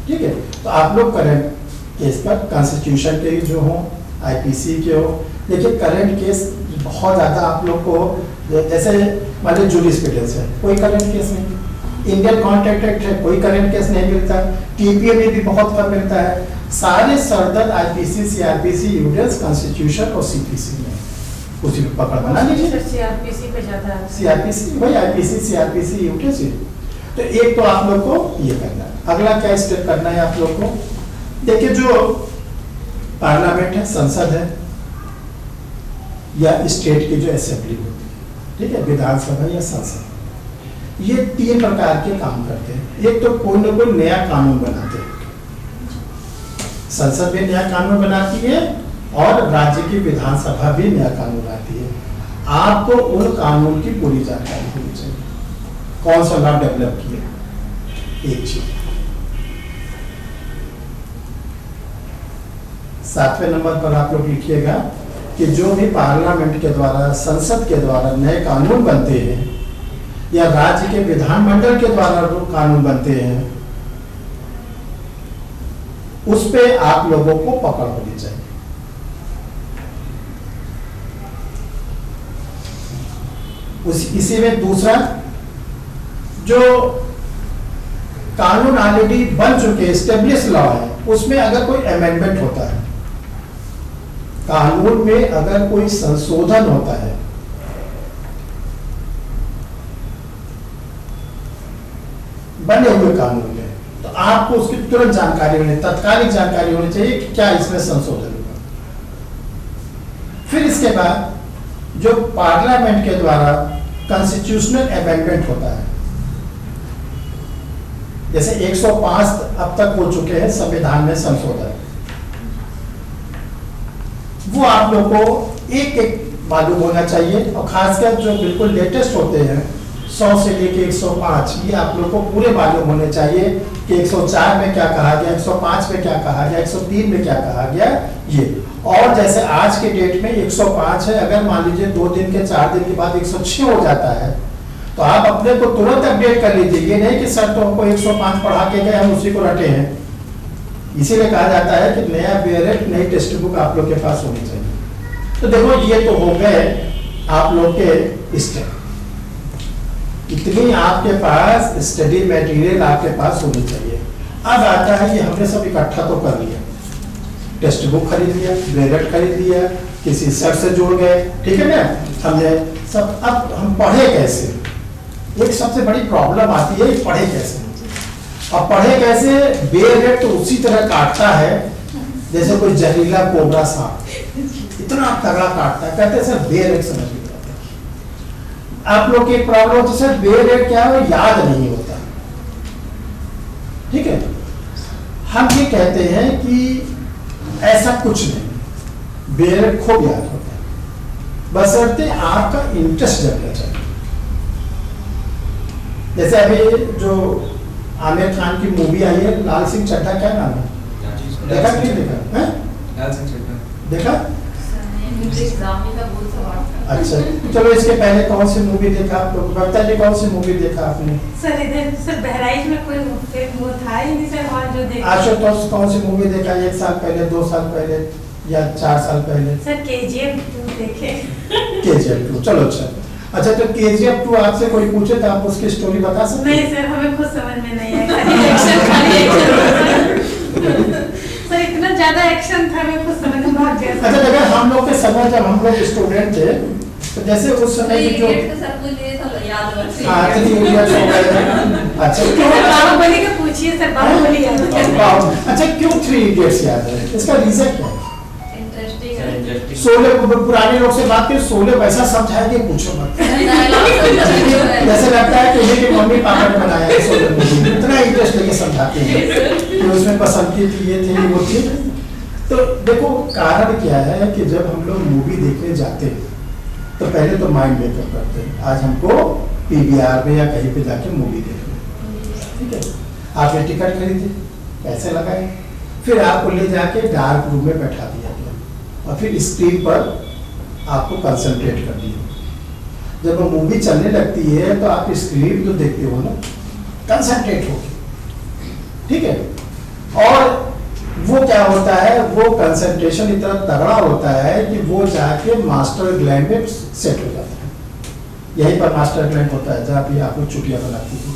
B: ठीक है। तो आप लोग करंट केस पर कॉन्स्टिट्यूशन के जो हो, आईपीसी के हो, देखिए करंट केस बहुत ज्यादा आप लोग को, जैसे मान लीजिए जूरिस्प्रूडेंस है, कोई करंट केस नहीं, इंडियन कॉन्ट्रैक्ट एक्ट है, कोई करंट केस नहीं मिलता, टीपीए में भी बहुत कम मिलता है, सारे सरदर्द आईपीसी, सीआरपीसी, एविडेंस, कॉन्स्टिट्यूशन और सीपीसी में उसी में पकड़ बना लीजिए।
C: सीआरपीसी पे जाता है,
B: सीआरपीसी वही आईपीसी, सीआरपीसी, एविडेंस। तो एक तो आप लोग को ये करना है। अगला क्या स्टेप करना है आप लोग को, देखिए जो पार्लियामेंट है, संसद है, या स्टेट की जो असेंबली होती है, ठीक है, विधानसभा या संसद, ये 3 प्रकार के काम करते हैं। एक तो कोई ना कोई नया कानून बनाते हैं, संसद भी नया कानून बनाती है और राज्य की विधानसभा भी नया कानून बनाती है। आपको उन कानून की पूरी जानकारी होनी चाहिए, कौन सा लॉ डेवलप किया, एक चीज। 7वें नंबर पर आप लोग लिखिएगा कि जो भी पार्लियामेंट के द्वारा, संसद के द्वारा नए कानून बनते हैं या राज्य के विधानमंडल के द्वारा जो कानून बनते हैं, उस पे आप लोगों को पकड़ होनी चाहिए। इसी में दूसरा, जो कानून ऑलरेडी बन चुके एस्टेब्लिश लॉ है, उसमें अगर कोई अमेंडमेंट होता है, कानून में अगर कोई संशोधन होता है, बने हुए कानून में, तो आपको उसकी तुरंत जानकारी होनी, तत्कालिक जानकारी होनी चाहिए कि क्या इसमें संशोधन हुआ। फिर इसके बाद जो पार्लियामेंट के द्वारा कॉन्स्टिट्यूशनल अमेंडमेंट होता है, जैसे 105 अब तक हो चुके हैं संविधान में संशोधन, वो आप लोग को एक एक मालूम होना चाहिए, और खासकर जो बिल्कुल लेटेस्ट होते हैं 100 से लेके 105, ये आप लोग को पूरे मालूम होने चाहिए कि 104 में क्या कहा गया, 105 में क्या कहा गया, 103 में क्या कहा गया ये। और जैसे आज के डेट में 105 है, अगर मान लीजिए 2 दिन के 4 दिन के बाद 106 हो जाता है, तो आप अपने को तुरंत अपडेट कर लीजिए। ये नहीं कि सर तो हमको 105 पढ़ा के गए, हम उसी को रटे हैं। इसीलिए कहा जाता है कि नया बेयरेट, नई टेक्स्ट बुक आप लोग के पास होनी चाहिए। तो देखो, ये तो हो गए आप लोग के स्टेप। इतनी आपके पास स्टडी मटेरियल आपके पास होनी चाहिए। अब आता है, ये हमने सब इकट्ठा तो कर लिया, टेक्स्ट बुक खरीद लिया, बेयरेट खरीद लिया, किसी सर से जुड़ गए, ठीक है ना, हमने सब। अब हम पढ़े कैसे? एक सबसे बड़ी प्रॉब्लम आती है, पढ़े कैसे। अब पढ़े कैसे? बेयरेट तो उसी तरह काटता है जैसे कोई जहरीला कोबरा सांप, इतना तगड़ा काटता है। कहते हैं सर बेयरेट समझ नहीं आता। आप लोग की प्रॉब्लम होती है सर बेयरेट क्या है, याद नहीं होता। ठीक है, हम ये कहते हैं कि ऐसा कुछ नहीं, बेयरेट खूब याद होता है, बशर्ते आपका इंटरेस्ट जगना चाहिए। जैसे अभी जो आमिर खान की मूवी आई है लाल सिंह चड्ढा, क्या नाम है, देखा कि नहीं देखा? हैं?
D: लाल सिंह चड्ढा
B: देखा?
C: अच्छा।
B: अच्छा, चलो इसके पहले कौन सी मूवी देखा आप लोग? बता जी, कौन सी मूवी देखा आपने?
C: सर इधर सर बहराइच में कोई वो था ही नहीं सर, वहाँ जो देखा।
B: आशुतोष कौन सी मूवी देखा? 1 साल पहले, 2 साल पहले या 4 साल पहले?
C: सर KGF 2 देखे।
B: KGF 2, चलो अच्छा तो KGF 2 आपसे कोई पूछे तो आप उसकी स्टोरी बता सकते हैं?
C: नहीं सर, हमें खुद समझ में नहीं आया, खाली एक्शन। सर इतना ज्यादा एक्शन था, हमें खुद समझ में भाग गया।
B: अच्छा, अगर हम लोग के समय, जब हम लोग स्टूडेंट थे, तो जैसे उस समय की जो अच्छा क्यों,
C: बाहुबली का पूछिए सर, बाहुबली याद है।
B: अच्छा क्यों 3 इडियट्स याद है? इसका रीजन क्या है?
D: इंटरेस्टिंग।
B: सोले पुराने लोग से बात करें, सोले वैसा समझाएंगे पूछो मत। जैसे लगता है कि उन्हीं के मम्मी पापा ने बनाया है सोले मूवी, इतना इंटरेस्ट लेके समझाते हैं कि उसमें पसंद थी, ये थी, वो थी। तो देखो कारण क्या है कि जब हम लोग मूवी देखने जाते हैं तो पहले तो माइंड मेकअप करते हैं, आज हमको PVR में या कहीं पे जाके मूवी देखनी, ठीक है। आपने टिकट खरीदी, पैसे लगाए, फिर आपको ले जाके डार्क रूम में बैठा दिया गया और फिर स्क्रीन पर आपको कंसंट्रेट कर दिया। जब वो मूवी चलने लगती है तो आप स्क्रीन जो देखते हो ना, कंसंट्रेट हो, ठीक है। और वो क्या होता है, वो कंसंट्रेशन इतना तगड़ा होता है कि वो जाके मास्टर ग्लैंड में सेट हो जाता है। यहीं पर मास्टर ग्लैंड होता है जहाँ पे आप लोग चुटिया बनाती थी,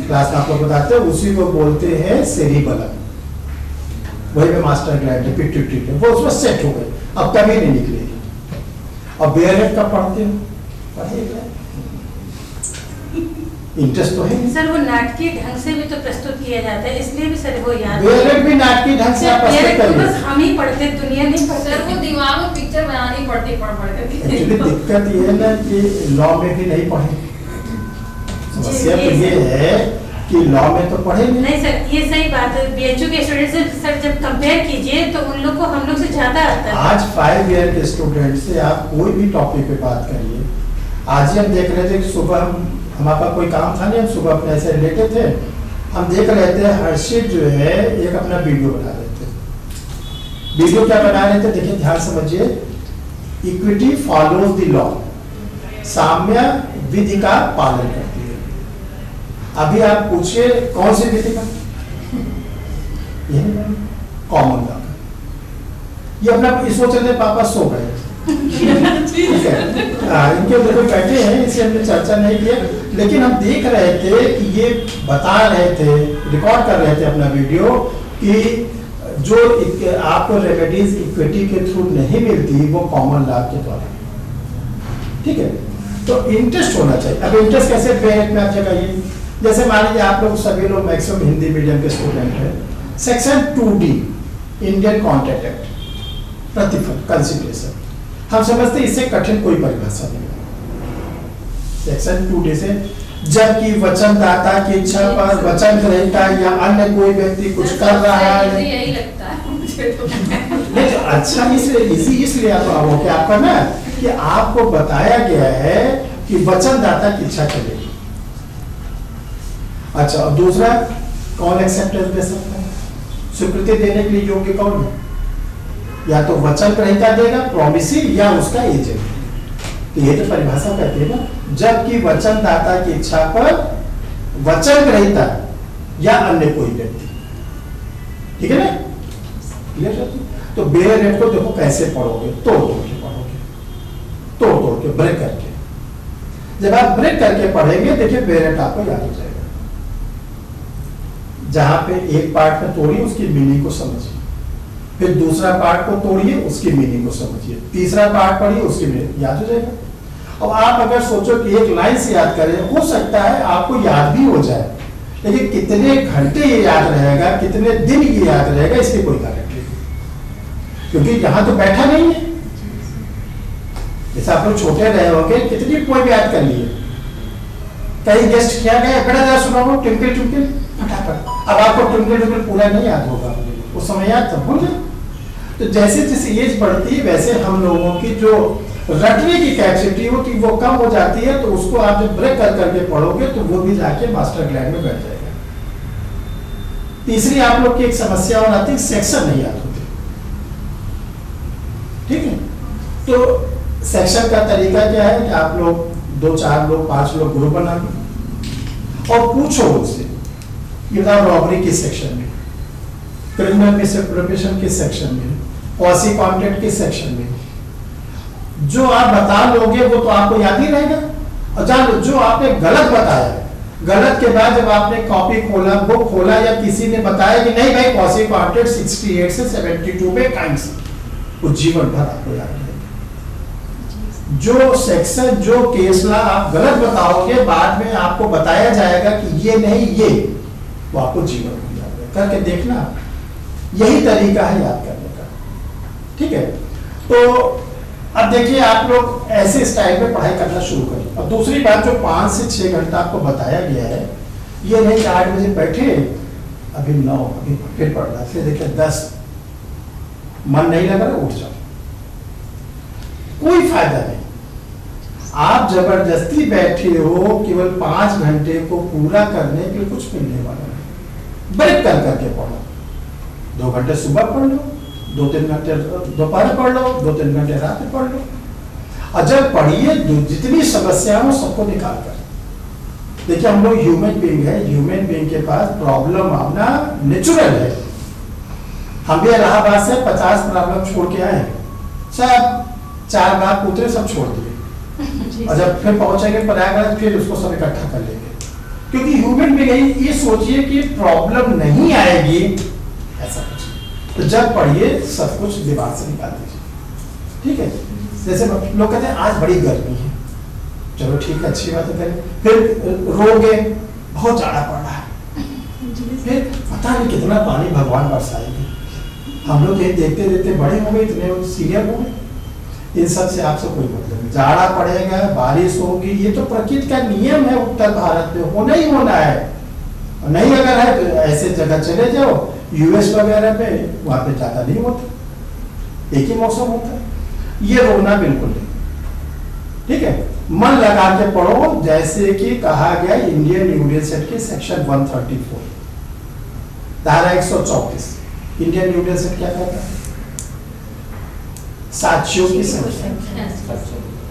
B: क्लास में आप लोग बताते हैं, उसी को बोलते हैं सेरिबेलम। वही पे मास्टर ग्लैंड है, पिट्यूटरी है, वो उसमें सेट हो गई, अब कभी नहीं निकलेगी। और बेयरेट कब पढ़ते हो? पढ़िए, इंटरेस्ट तो है।
C: सर वो नाटकीय ढंग से भी तो प्रस्तुत किया जाता है, इसलिए भी सर वो याद
B: बेयरेट भी नाटकीय ढंग से आप प्रस्तुत
C: तो
B: करिए।
C: बस हम ही पढ़ते, दुनिया नहीं पढ़ते।
E: सर वो दिमाग में पिक्चर बनानी पड़ती पढ़
B: एक्चुअली दिक्कत ये है ना कि लॉ में भी नहीं पढ़े। समस्या तो ये है कि लॉ में तो पढ़े
C: नहीं सर, ये सही बात है। BHU के स्टूडेंट से सर जब कंपेयर कीजिए तो उन लोग को हम लोग से ज्यादा आता है।
B: आज 5 ईयर के स्टूडेंट से आप कोई भी टॉपिक पे बात करिए। आज ही हम देख रहे थे कि सुबह हमारे पास कोई काम था नहीं, हम सुबह अपने ऐसे लेटे थे, हम देख रहे थे हर्षित जो है एक अपना वीडियो बना रहे थे। वीडियो क्या बना रहे थे, देखिए ध्यान समझिए। इक्विटी फॉलोज द लॉ, साम्य विधि का पालन करती है। अभी आप पूछिए कौन सी विधि का, कॉमन लॉ। ये अपना इसको चलते पापा सो गए, ठीक है। इनके देखो बैठे हैं, इसे हमने चर्चा नहीं किया, लेकिन हम देख रहे थे कि ये बता रहे थे, रिकॉर्ड कर रहे थे अपना वीडियो, कि जो आपको रेमेडीज इक्विटी के थ्रू नहीं मिलती वो कॉमन लॉ के द्वारा, ठीक है। तो इंटरेस्ट होना चाहिए। अब इंटरेस्ट कैसे पेरेंट में आप जगाइए, जैसे मान लीजिए आप लोग सभी लोग मैक्सिमम हिंदी मीडियम के स्टूडेंट हैं, section 2D Indian contract act, प्रतिफल कंसिडरेशन, हम समझते हैं इससे कठिन कोई परिभाषा नहीं है। सेक्शन 2D से, जबकि वचनदाता की इच्छा पर वचन ग्रहीता या अन्य कोई व्यक्ति कुछ कर रहा है,
E: यही लगता है मुझे तो।
B: नहीं तो अच्छा इसलिए आप क्या आपका ना कि आपको बताया गया है कि वचनदाता की इच्छा चलेगी। अच्छा, और दूसरा कौन एक्सेप्टेंस दे सकता है, स्वीकृति देने के लिए योग्य कौन है, या तो वचन ग्रहीता देगा प्रॉमिसी, या उसका एजेंट। तो ये तो परिभाषा कहती है ना, जबकि वचनदाता की इच्छा पर वचन ग्रहीता या अन्य कोई व्यक्ति, ठीक है ना, क्लियर है। तो बेयर रेट को देखो कैसे पढ़ोगे, तोड़ के पढ़ोगे, तोड़ के ब्रेक करके। जब आप ब्रेक करके पढ़ेंगे, देखिए बेयर रेट आपको याद हो जाएगा। जहां पे एक पार्ट में तोड़िए उसकी मीनिंग को समझिए, फिर दूसरा पार्ट को तोड़िए उसकी मीनिंग को समझिए, तीसरा पार्ट पढ़िए उसकी मीनिंग याद हो जाएगा। और आप अगर सोचो कि एक लाइन से याद करें, हो सकता है आपको याद भी हो जाए, लेकिन कितने घंटे ये याद रहेगा, कितने दिन ये याद रहेगा, इसकी कोई गारंटी नहीं, क्योंकि यहां तो बैठा नहीं है। जैसे आप लोग छोटे रहे होंगे, कितनी पोएम याद कर लिए, कहीं गेस्ट किया गया, बड़ा जरा सुना हो ट्विंकल ट्विंकल फटाफट। अब आपको ट्विंकल ट्विंकल पूरा नहीं याद होगा, उस समय याद तब भूल जाए। तो जैसे जैसे एज बढ़ती है, वैसे हम लोगों की जो रटने की कैपेसिटी हो कि वो कम हो जाती है, तो उसको आप जब ब्रेक कर करके पढ़ोगे तो वो भी जाके मास्टर ग्लैंड में बैठ जाएगा। तीसरी आप लोग की एक समस्या और आती है, सेक्शन नहीं याद होते, ठीक है। तो सेक्शन का तरीका क्या है कि आप लोग 2, 4 लोग, 5 लोग ग्रुप बना लो और पूछो उनसे, ये रॉबरी किस सेक्शन में, क्रिमिनल मिसएप्रोप्रिएशन किस सेक्शन में, क्वासी कॉन्ट्रैक्ट किस सेक्शन में। जो आप बता लोगे वो तो आपको याद ही रहेगा। और जान लो जो आपने गलत बताया, गलत के बाद जब आपने कॉपी खोला, बुक खोला, या किसी ने बताया कि नहीं भाई क्वासी कॉन्ट्रैक्ट 68 से 72 में काइंड, वो जीवन भर आपको याद रहेगा। जो सेक्शन, जो केस ला आप गलत बताओगे, बाद में आपको बताया जाएगा कि ये नहीं ये, वो आपको जीवन भर याद रहेगा। करके देखना, यही तरीका है याद करने का, ठीक है। तो अब देखिए आप लोग ऐसे स्टाइल में पढ़ाई करना शुरू करें। और दूसरी बात, जो 5 से 6 घंटा आपको बताया गया है, ये नहीं कि 8 बजे बैठे, अभी 9, अभी फिर पढ़ना, फिर देखिए 10, मन नहीं लग रहा उठ जाओ, कोई फायदा नहीं। आप जबरदस्ती बैठे हो, केवल 5 घंटे को पूरा करने के लिए कुछ मिलने वाला नहीं। ब्रेक कर करके पढ़ो, 2 घंटे सुबह पढ़ लो, 2-3 घंटे दोपहर पढ़ लो, 2-3 घंटे रात में पढ़ लो। और जब पढ़िए जितनी समस्या हो सबको निकाल कर। देखिए हम लोग ह्यूमन बीइंग है, ह्यूमन बीइंग के पास प्रॉब्लम आना नेचुरल है। हम भी इलाहाबाद से 50 प्रॉब्लम छोड़ के आए, सब 4 बार उतरे, सब छोड़ दिए। और जब फिर पहुंचेंगे प्रयागराज, फिर उसको सब इकट्ठा कर लेंगे, क्योंकि ह्यूमन बीइंग ये सोचिए कि प्रॉब्लम नहीं आएगी, ऐसा कुछ। तो जब पढ़िए सब कुछ दिमाग से निकाल दीजिए, ठीक है। जैसे लोग कहते हैं आज बड़ी गर्मी है, चलो ठीक है, अच्छी बात है, फिर रोगे बहुत ज्यादा पड़ रहा है, फिर पता नहीं कितना पानी भगवान बरसाएंगे। हम लोग ये देखते देखते बड़े हो गए, इतने सीनियर हो गए। इन सब से आपसे कोई मतलब नहीं, जाड़ा पड़ेगा, बारिश होगी, ये तो प्रकृति का नियम है, उत्तर भारत में होना ही होना है। नहीं अगर है तो ऐसे जगह चले जाओ, यूएस वगैरह में, वहां पे ज्यादा नहीं होता, एक ही मौसम होता है। ये रोना बिल्कुल नहीं, ठीक है। मन लगा के पढ़ो, जैसे कि कहा गया इंडियन यूनियन सेट के सेक्शन 134 धारा 134। इंडियन यूनियन सेट क्या कहता है? साक्षियों की संख्या।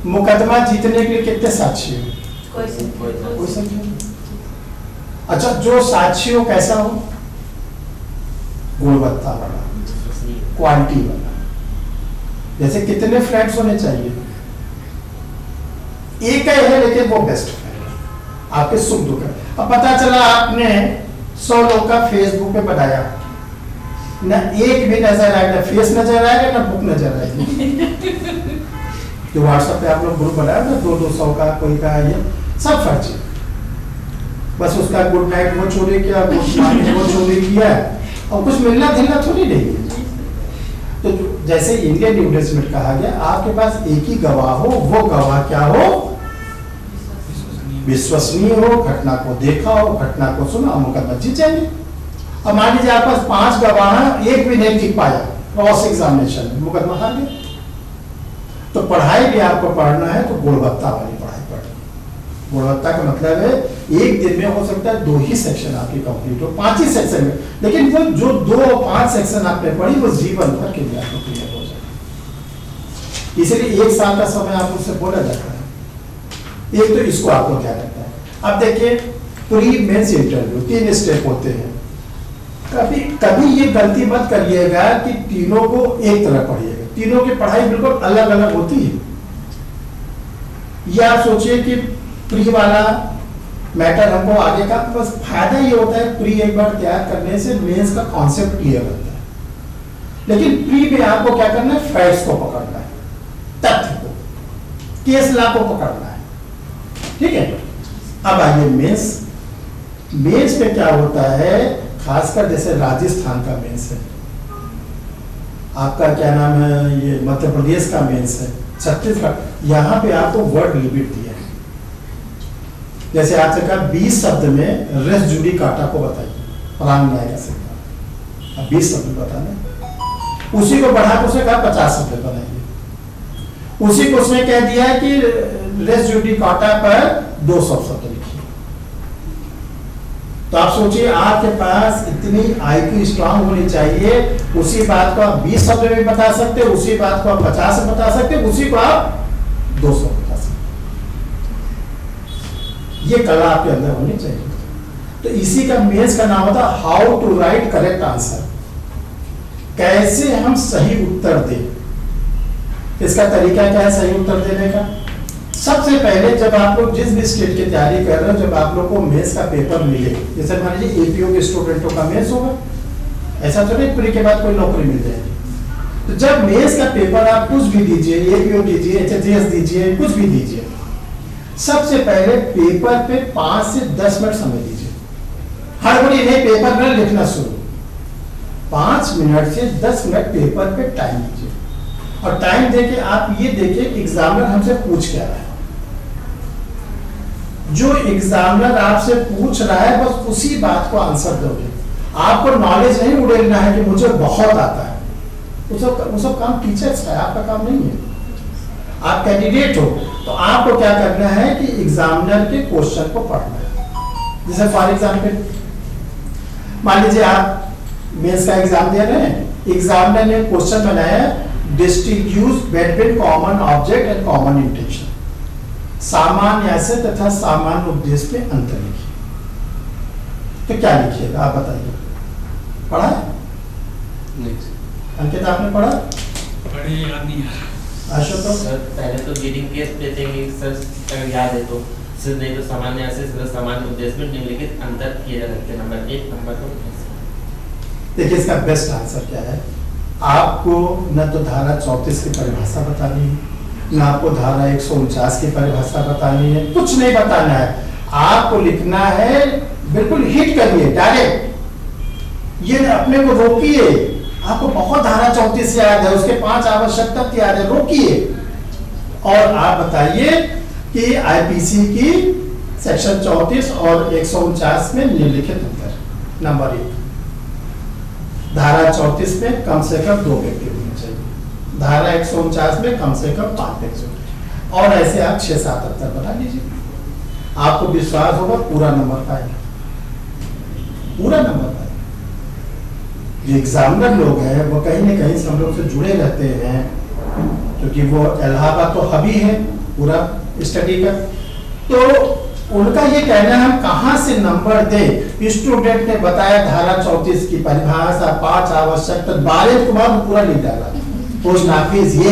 B: मुकदमा जीतने के लिए कितने साक्षी हो? कोई संख्या नहीं। अच्छा, जो साक्षी हो कैसा हो? गुणवत्ता वाला, क्वालिटी वाला। जैसे कितने फ्रेंड्स होने चाहिए? एक ही है लेकिन वो बेस्ट फ्रेंड है, आपके सुख दुख है। अब पता चला आपने 100 लोग का फेसबुक पे बनाया, ना एक भी नजर आएगा, ना फेस नजर आएगा, ना बुक नजर आएगी। जो व्हाट्सएप पे आप लोग ग्रुप बनाया ना 200 का, कोई का ये सब फर्जी। बस उसका गुड नाइट वो चोरी किया, गुड मॉर्निंग वो चोरी किया, और कुछ मिलना धीलना थोड़ी नहीं है। तो जैसे इंडियन इन्वेस्टमेंट कहा गया, आपके पास एक ही गवाह हो, वो गवाह क्या हो? विश्वसनीय हो, घटना को देखा हो, घटना को सुना, मुकदमा जीत जाएंगे। अब मान लीजिए आपके पास 5 गवाह हैं, एक भी नहीं टिक पाया क्रॉस एग्जामिनेशन में, मुकदमा हार गया। तो पढ़ाई भी आपको पढ़ना है तो गुणवत्ता वाली पढ़ाई पढ़ना। गुणवत्ता का मतलब है एक दिन में हो सकता है 2 ही सेक्शन आपकी कंप्लीट हो, 5 ही सेक्शन में, लेकिन वो जो 2 और 5 सेक्शन आपने पढ़ी वो जीवन भर के लिए आपको क्लियर हो जाए। इसलिए 1 साल का समय आपको उससे बोला जाता है। एक तो इसको आपको क्या रहता है। अब देखिए, प्री मेंस इंटरव्यू 3 स्टेप होते हैं। कभी कभी ये गलती मत करिएगा कि तीनों को एक तरह पढ़िएगा, तीनों की पढ़ाई बिल्कुल अलग अलग होती है। ये आप सोचिए कि प्री वाला मैटर हमको आगे का, बस फायदा ये होता है प्री एक बार तैयार करने से मेंस का कॉन्सेप्ट क्लियर होता है। लेकिन प्री में आपको क्या करना है? फैक्ट्स को पकड़ना है, तथ्य को, केस लॉ को पकड़ना है, ठीक है। अब आइए मेंस। मेंस में क्या होता है, खासकर जैसे राजस्थान का मेंस है, आपका क्या नाम है, ये मध्य प्रदेश का मेंस है, छत्तीसगढ़, यहाँ पे आपको वर्ड लिमिट दिया है। जैसे आपसे कहा 20 शब्द में रेस जुडिकाटा को बताइए, प्राण न्याय का सिद्धांत। अब 20 शब्द बताना, उसी को बढ़ा के उसने कहा 50 शब्द बनाइए। उसी को उसने कह दिया कि रेस जुडिकाटा पर 200 शब्द लिखिए। तो आप सोचिए, आपके पास इतनी IQ स्ट्रांग होनी चाहिए, उसी बात को आप 20 शब्द में बता सकते, उसी बात को आप 50 में बता सकते, उसी को आप 200 बता सकते। ये कला आपके अंदर होनी चाहिए। तो इसी का मेंस का नाम होता है how to write correct answer. कैसे हम सही उत्तर दें। इसका तरीका क्या है सही उत्तर देने का? सबसे पहले जब आप लोग जिस भी स्टेट की तैयारी कर रहे हो, जब आप लोग को मेंस का पेपर मिले, जैसे मान लीजिए APO के स्टूडेंटों का मेंस होगा, ऐसा तो नहीं प्री के बाद कोई नौकरी मिल जाएगी। तो जब मेंस का पेपर आप कुछ भी दीजिए, APO दीजिए, HSDS दीजिए, कुछ भी दीजिए, सबसे पहले पेपर पे 5 से 10 मिनट समय दीजिए। हड़बड़ी नहीं, पेपर में लिखना शुरू, 5 मिनट से 10 मिनट पेपर पे टाइम दीजिए। और टाइम देके आप ये देखिए एग्जामिनर हमसे पूछ क्या रहा है। जो एग्जामिनर आपसे पूछ रहा है बस उसी बात को आंसर दोगे। आपको नॉलेज नहीं उड़ेलना है कि मुझे बहुत आता है, वो सब काम टीचर्स का है, आपका काम नहीं है। आप कैंडिडेट हो तो आपको क्या करना है कि एग्जामिनर के क्वेश्चन को पढ़ना है। जैसे फॉर एग्जाम्पल मान लीजिए आप मेंस का एग्जाम दे रहे हैं, एग्जामिनर ने क्वेश्चन बनाया distinguish between common object and common intention, सामान्य आशय तथा सामान्य उद्देश्य में अंतर लिखिए। तो क्या लिखिएगा आप बताइए? पढ़ा है? अंकित आपने पढ़ा?
D: पढ़े याद नहीं है।
B: आशुतोष
F: सर पहले तो रीडिंग केस देते हैं सर, अगर याद है तो सिर्फ नहीं तो सामान्य आशय से सामान्य उद्देश्य में निम्नलिखित अंतर किए जाते हैं। Number 1 number 2।
B: देखिए इसका बेस्ट आंसर क्या है, आपको न तो धारा 34 की परिभाषा बतानी है, न आपको धारा 149 की परिभाषा बतानी है, कुछ नहीं बताना है। आपको लिखना है, बिल्कुल हिट करिए डायरेक्ट, ये अपने को रोकिए। आपको बहुत धारा 34 याद है, उसके 5 आवश्यक तत्व याद है, रोकिए और आप बताइए कि आईपीसी की सेक्शन 34 और 149 में निम्नलिखित अंतर। नंबर 1, धारा 34 में कम से कम 2 व्यक्ति होने चाहिए, धारा 149 में कम से कम 5 व्यक्ति होने, और ऐसे आप 6-7 अंतर बता लीजिए। आपको विश्वास होगा पूरा नंबर पाएगा, पूरा नंबर पाएगा। जो एग्जामिनर लोग हैं वो कहीं ना कहीं से हम लोग से जुड़े रहते हैं, क्योंकि वो इलाहाबाद तो हबी है पूरा स्टडी का। तो उनका ये कहना है हम कहाँ से नंबर दें। स्टूडेंट ने बताया धारा 34 की परिभाषा, 5 आवश्यक, तो 12 के बाद पूरा लिख डाला, पोस्ट नाफिज ये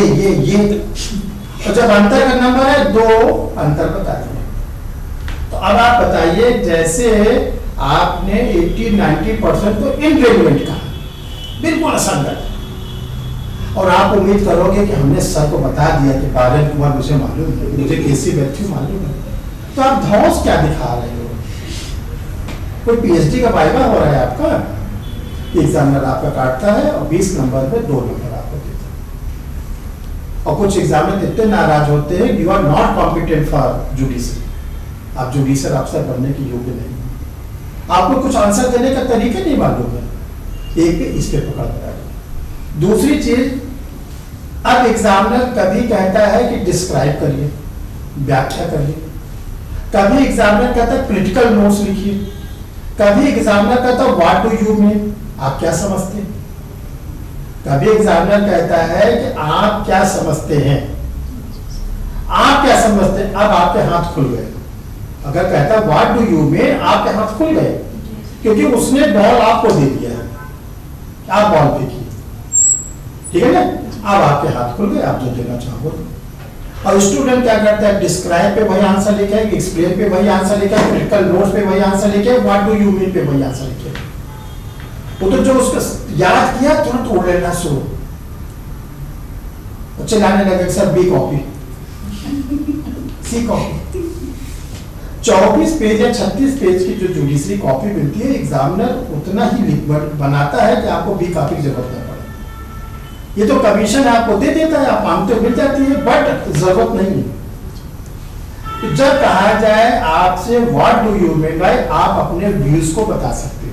B: और जब अंतर का नंबर है 2 अंतर बता दिए। तो अब आप बताइए, जैसे आपने 80-90% तो इनरेलेवेंट कहा, बिल्कुल असंगत, और आप उम्मीद करोगे कि हमने सर को बता दिया कि बालन कुमार मुझे मालूम है, मुझे केसी व्यक्ति मालूम है, तो आप धौंस क्या दिखा रहे हो? कोई पीएचडी का वाइवा हो रहा है आपका, एग्जामिनर आपका काटता है और 20 नंबर पे 2 नंबर आपको देता है। और कुछ एग्जामिनर इतने नाराज होते हैं, you are not competent for judiciary, आप जुडिशल अफसर बनने के योग्य नहीं, आपको कुछ आंसर देने का तरीका नहीं मालूम है, एक पे इस पे पकड़ पड़ा। दूसरी चीज, अब एग्जामिनर कभी कहता है कि डिस्क्राइब करिए, व्याख्या करिए, कभी एग्जामिनर कहता है क्रिटिकल नोट्स लिखिए, कभी एग्जामिनर कहता है व्हाट डू यू मीन, आप क्या समझते हैं, कभी एग्जामिनर कहता है कि आप क्या समझते हैं, आप क्या समझते हैं। अब आपके हाथ खुल गए, अगर कहता है व्हाट डू यू मीन, आपके हाथ खुल गए, क्योंकि उसने बॉल आपको दे दिया है, आप बॉल फेंकिए, ठीक है ना। अब आपके हाथ खुल गए, आप जो देना चाहो। और स्टूडेंट क्या करता है, डिस्क्राइब पे वही आंसर लिखा है, एक्सप्लेन पे वही आंसर लिखा है, क्रिटिकल नोट्स पे वही आंसर लिखा है, व्हाट डू यू मीन पे वही आंसर लिखा है। वो तो जो उसका याद किया तुरंत उड़ लेना शुरू, चिल्लाने लगे सर बी कॉपी, सी कॉपी। 24 पेज या 36 पेज की जो जुडिशरी कॉपी मिलती है, एग्जामिनर उतना ही बनाता है कि आपको बी कॉपी की जरूरत न पड़े। ये तो कमीशन आपको दे देता है, आप मांगते हो मिल जाती है, बट जरूरत नहीं है। तो जब कहा जाए आपसे what do you mean by, आप अपने व्यूज को बता सकते हो,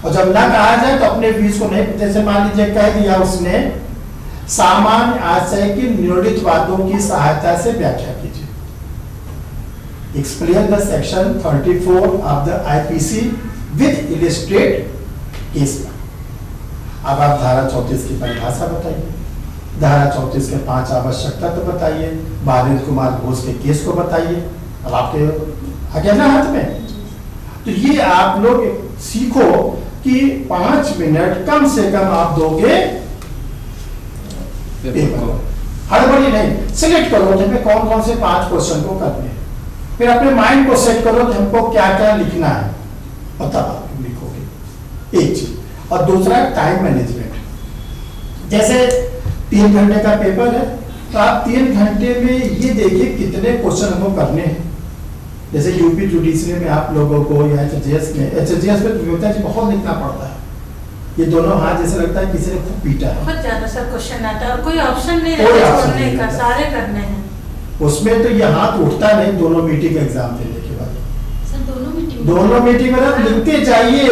B: और जब ना कहा जाए तो अपने व्यूज को नहीं, जैसे मान लीजिए कह दिया उसने सामान्य आशय की निर्णित वादों की सहायता से व्याख्या कीजिए, explain the section 34 of the IPC with illustrate case. अब आप धारा 34 की परिभाषा बताइए, धारा 34 के 5 आवश्यकता तो बताइए, बारिंद्र कुमार घोष के केस को बताइए। अब आपके आगे ना हाथ में, तो ये आप लोग सीखो कि 5 मिनट कम से कम आप दोगे पेपर, हड़बड़ी नहीं, सिलेक्ट करो कि कौन कौन से 5 क्वेश्चन को करने हैं, फिर अपने माइंड को सेट करो कि हमको क्या क्या लिखना है, और तब आप लिखोगे। एक चीज, और दूसरा टाइम मैनेजमेंट। जैसे 3 घंटे का पेपर है, तो आप 3 घंटे में ये देखिए कितने क्वेश्चन हमको करने हैं। जैसे यूपी जुडिशरी में आप लोगों को या एचजीएस में बहुत लिखना पड़ता है, ये दोनों हाथ जैसे लगता है किसी ने खूब पीटा है,
C: बहुत ज्यादा सब क्वेश्चन आता है और कोई ऑप्शन नहीं
B: कोई
C: रहता
B: option
C: छोड़ने
B: नहीं
C: का,
B: रहता।
C: सारे करने हैं।
B: उसमें तो ये हाथ उठता नहीं, दोनों मीटिंग एग्जाम देने के बाद,
E: सर
B: दोनों मीटिंग में आप लिखते जाइए।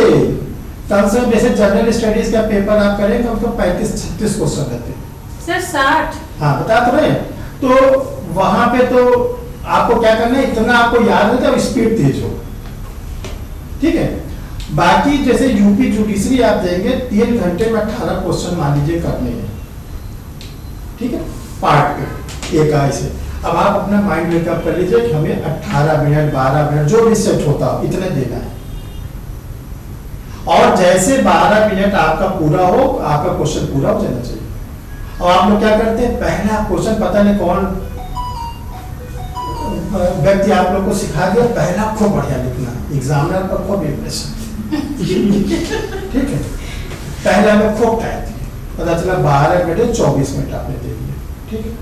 B: कम से कम जैसे जनरल स्टडीज का पेपर आप करें कम से कम 35-36 क्वेश्चन रहते हैं
C: सर, 60।
B: हाँ बता तो रहे। तो वहां पे तो आपको क्या करना है, इतना आपको याद है कि स्पीड तेज हो, ठीक है। बाकी जैसे यूपी जुडिशरी आप देंगे 3 घंटे में 18 क्वेश्चन मान लीजिए करने हैं, ठीक है, पार्ट पे एक ऐसे। अब आप अपना माइंड मेकअप कर लीजिए कि हमें 18 मिनट 12 मिनट जो भी सेट होता हो इतने देना है, और जैसे 12 मिनट आपका पूरा हो, आपका क्वेश्चन पूरा हो जाना चाहिए। और आप लोग क्या करते हैं, पहला क्वेश्चन पता नहीं कौन व्यक्ति आप लोग को सिखा दिया, पहला खूब बढ़िया लिखना, एग्जामिनर पर खूब इंप्रेशन, ठीक है। पहला में खूब टाइम दिए, पता चला 12 मिनट 24 मिनट आपने दे दिए, ठीक है।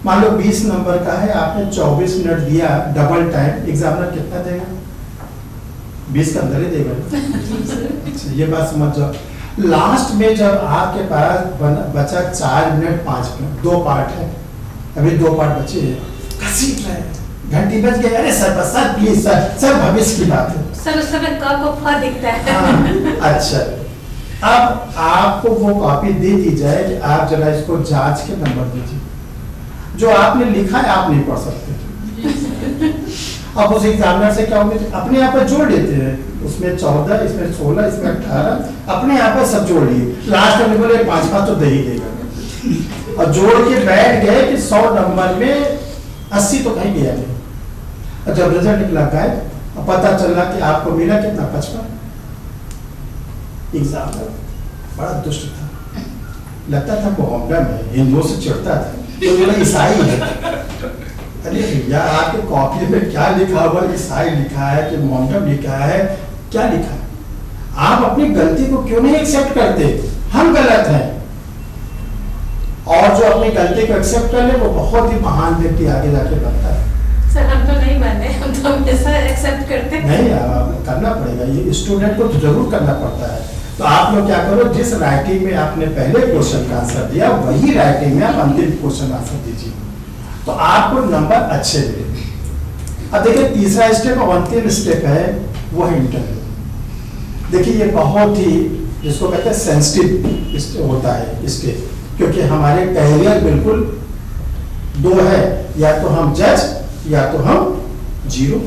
B: मान लो 20 नंबर का है, आपने 24 मिनट दिया, डबल टाइम, एग्जामिनर कितना देगा? 20 का अंदर ही देगा। ये बात समझ जाओ। लास्ट में जब आपके पास बचा 4 मिनट 5 मिनट, 2 पार्ट है, अभी 2 पार्ट बचे हैं, घसीट रहे हैं, घंटी बज गई, अरे सर बस सर प्लीज सर भविष्य की बात है
C: सर, उस समय क को फ दिखता है।
B: हाँ, अच्छा, अब आपको वो कॉपी दे दी जाए कि आप जरा इसको जांच के नंबर दीजिए, जो आपने लिखा है आप नहीं पढ़ सकते। अब उस एग्जामिनर से क्या होगा, अपने आप पर जोड़ लेते हैं, उसमें 14, इसमें 16, इसमें 18, अपने आप पर सब जोड़ लिए, लास्ट में बोले 5 तो दे ही देगा। और जोड़ के बैठ गए कि 100 नंबर में 80 तो कहीं गया नहीं। और जब रिजल्ट निकला गायब, और पता चला कि आपको मिला कितना 55। एग्जाम में बड़ा दुष्ट था, लगता था मोहम्मद में हिंदुओं से चिढ़ता था, तो बोला ईसाई है। अरे भैया आपके कॉपी में क्या लिखा हुआ, ईसाई लिखा है कि मोहम्मद लिखा है, क्या लिखा है? आप अपनी गलती को क्यों नहीं एक्सेप्ट करते? हम गलत हैं, और जो अपनी गलती को एक्सेप्ट कर ले वो बहुत ही महान व्यक्ति आगे जाके बनता है।
C: सर हम तो नहीं माने, हम तो हमेशा एक्सेप्ट करते हैं।
B: नहीं करना पड़ेगा, ये स्टूडेंट को तो जरूर करना पड़ता है। तो आप लोग क्या करो, जिस राइटिंग में आपने पहले क्वेश्चन का आंसर दिया वही राइटिंग में आप अंतिम क्वेश्चन आंसर दीजिए, तो आपको नंबर अच्छे मिलेंगे। अब देखिए तीसरा स्टेप और अंतिम स्टेप है वो है इंटरव्यू। देखिए ये बहुत ही जिसको कहते हैं सेंसिटिव होता है स्टेप, क्योंकि हमारे कैरियर बिल्कुल दो है, या तो हम जज या तो हम जीरो।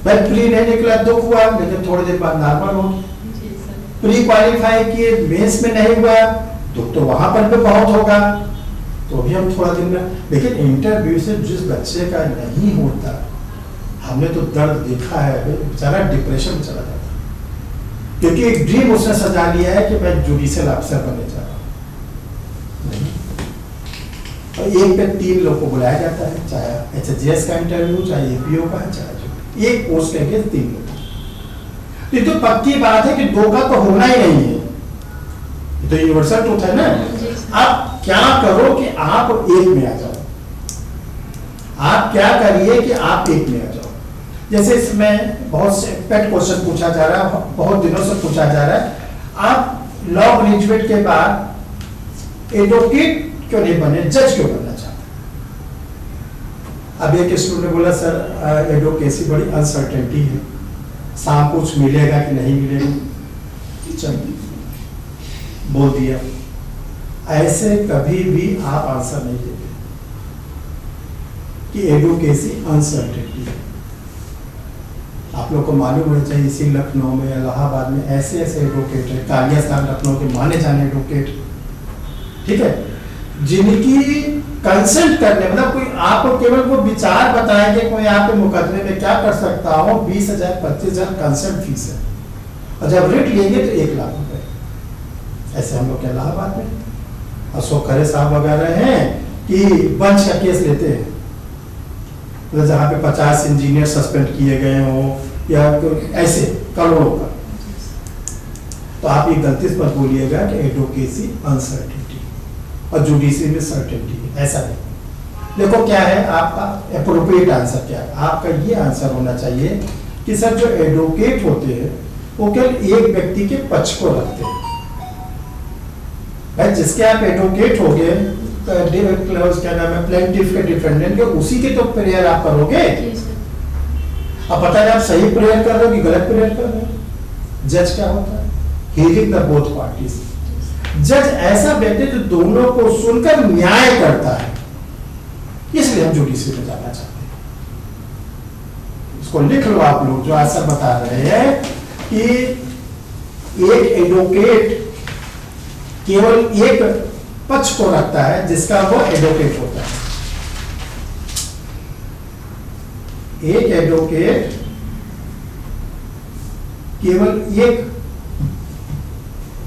B: भाई प्री नहीं निकला दुख हुआ, लेकिन थोड़ी देर बाद नॉर्मल हो। प्री क्वालिफाई किए, मेंस में नहीं हुआ, दुख तो वहां पर भी बहुत होगा, तो भी हम थोड़ा दिन में। लेकिन इंटरव्यू से जिस बच्चे का नहीं होता, हमने तो दर्द देखा है, बेचारा डिप्रेशन में चला जाता, क्योंकि एक ड्रीम उसने सजा लिया है कि मैं जुडिशियल अफसर बनने जा रहा हूं। नहीं, और एक पे 3 लोग को बुलाया जाता है, चाहे HJS का इंटरव्यू, चाहे APO का, चाहे जो एक पोस्ट के 3 लोग। ये तो पक्की बात है कि 2 का तो होना ही नहीं है, ये तो यूनिवर्सल ट्रूथ है ना। आप क्या करो कि आप 1 में आ जाओ, आप क्या करिए कि आप 1 में आ जाओ। जैसे इसमें बहुत से पेट क्वेश्चन पूछा जा रहा है, बहुत दिनों से पूछा जा रहा है, आप लॉ ग्रेजुएट के बाद एडवोकेट क्यों नहीं बने, जज क्यों बनना चाहते? अब एक स्टूडेंट ने बोला सर एडवोकेसी बड़ी अनसर्टेनिटी है, शाम कुछ मिलेगा कि नहीं मिलेगा, चलिए बोल दिया। ऐसे कभी भी आप आंसर नहीं देते कि एडवोकेसी अनसर्टेनिटी है। आप लोग को मालूम होना चाहिए, इसी लखनऊ में, इलाहाबाद में ऐसे ऐसे एडवोकेट है, कालिया साहब लखनऊ के माने जाने एडवोकेट, ठीक है, जिनकी कंसल्ट करने मतलब कोई आपको केवल वो विचार बताएंगे कोई आपके मुकदमे में क्या कर सकता हो, 20,000 25,000 कंसल्ट फीस है, और जब रेट लेंगे तो 1 लाख रुपए। ऐसे हम लोग के इलाहाबाद में अशोक खरे साहब वगैरह हैं कि बंच का केस लेते हैं, मतलब जहाँ पे 50 इंजीनियर सस्पेंड किए गए हो या ऐसे करोड़ों का। तो आप ये गलती से मत बोलिएगा कि एडवोकेसी अनसर्टेनिटी और जुडिशरी में सर्टेनिटी है, ऐसा नहीं। देखो क्या है आपका एप्रोप्रिएट आंसर, क्या है आपका ये आंसर होना चाहिए कि सर जो एडवोकेट होते हैं वो केवल एक व्यक्ति के पक्ष को रखते हैं। भाई जिसके आप एडवोकेट हो गए, क्या नाम है, प्लेंटिफ के डिफेंडेंट के, उसी के तो प्रेयर आप करोगे। अब पता नहीं आप सही प्रेयर कर रहे हो कि गलत प्रेयर कर रहे हो। जज क्या होता है, हियरिंग द बोथ पार्टीज। जज ऐसा व्यक्ति जो दोनों को सुनकर न्याय करता है, इसलिए हम जुडिशरी में जाना चाहते हैं। इसको लिख लो आप लोग, जो आंसर बता रहे हैं कि एक एडवोकेट केवल एक पक्ष को रखता है जिसका वो एडवोकेट होता है। एक एडवोकेट केवल एक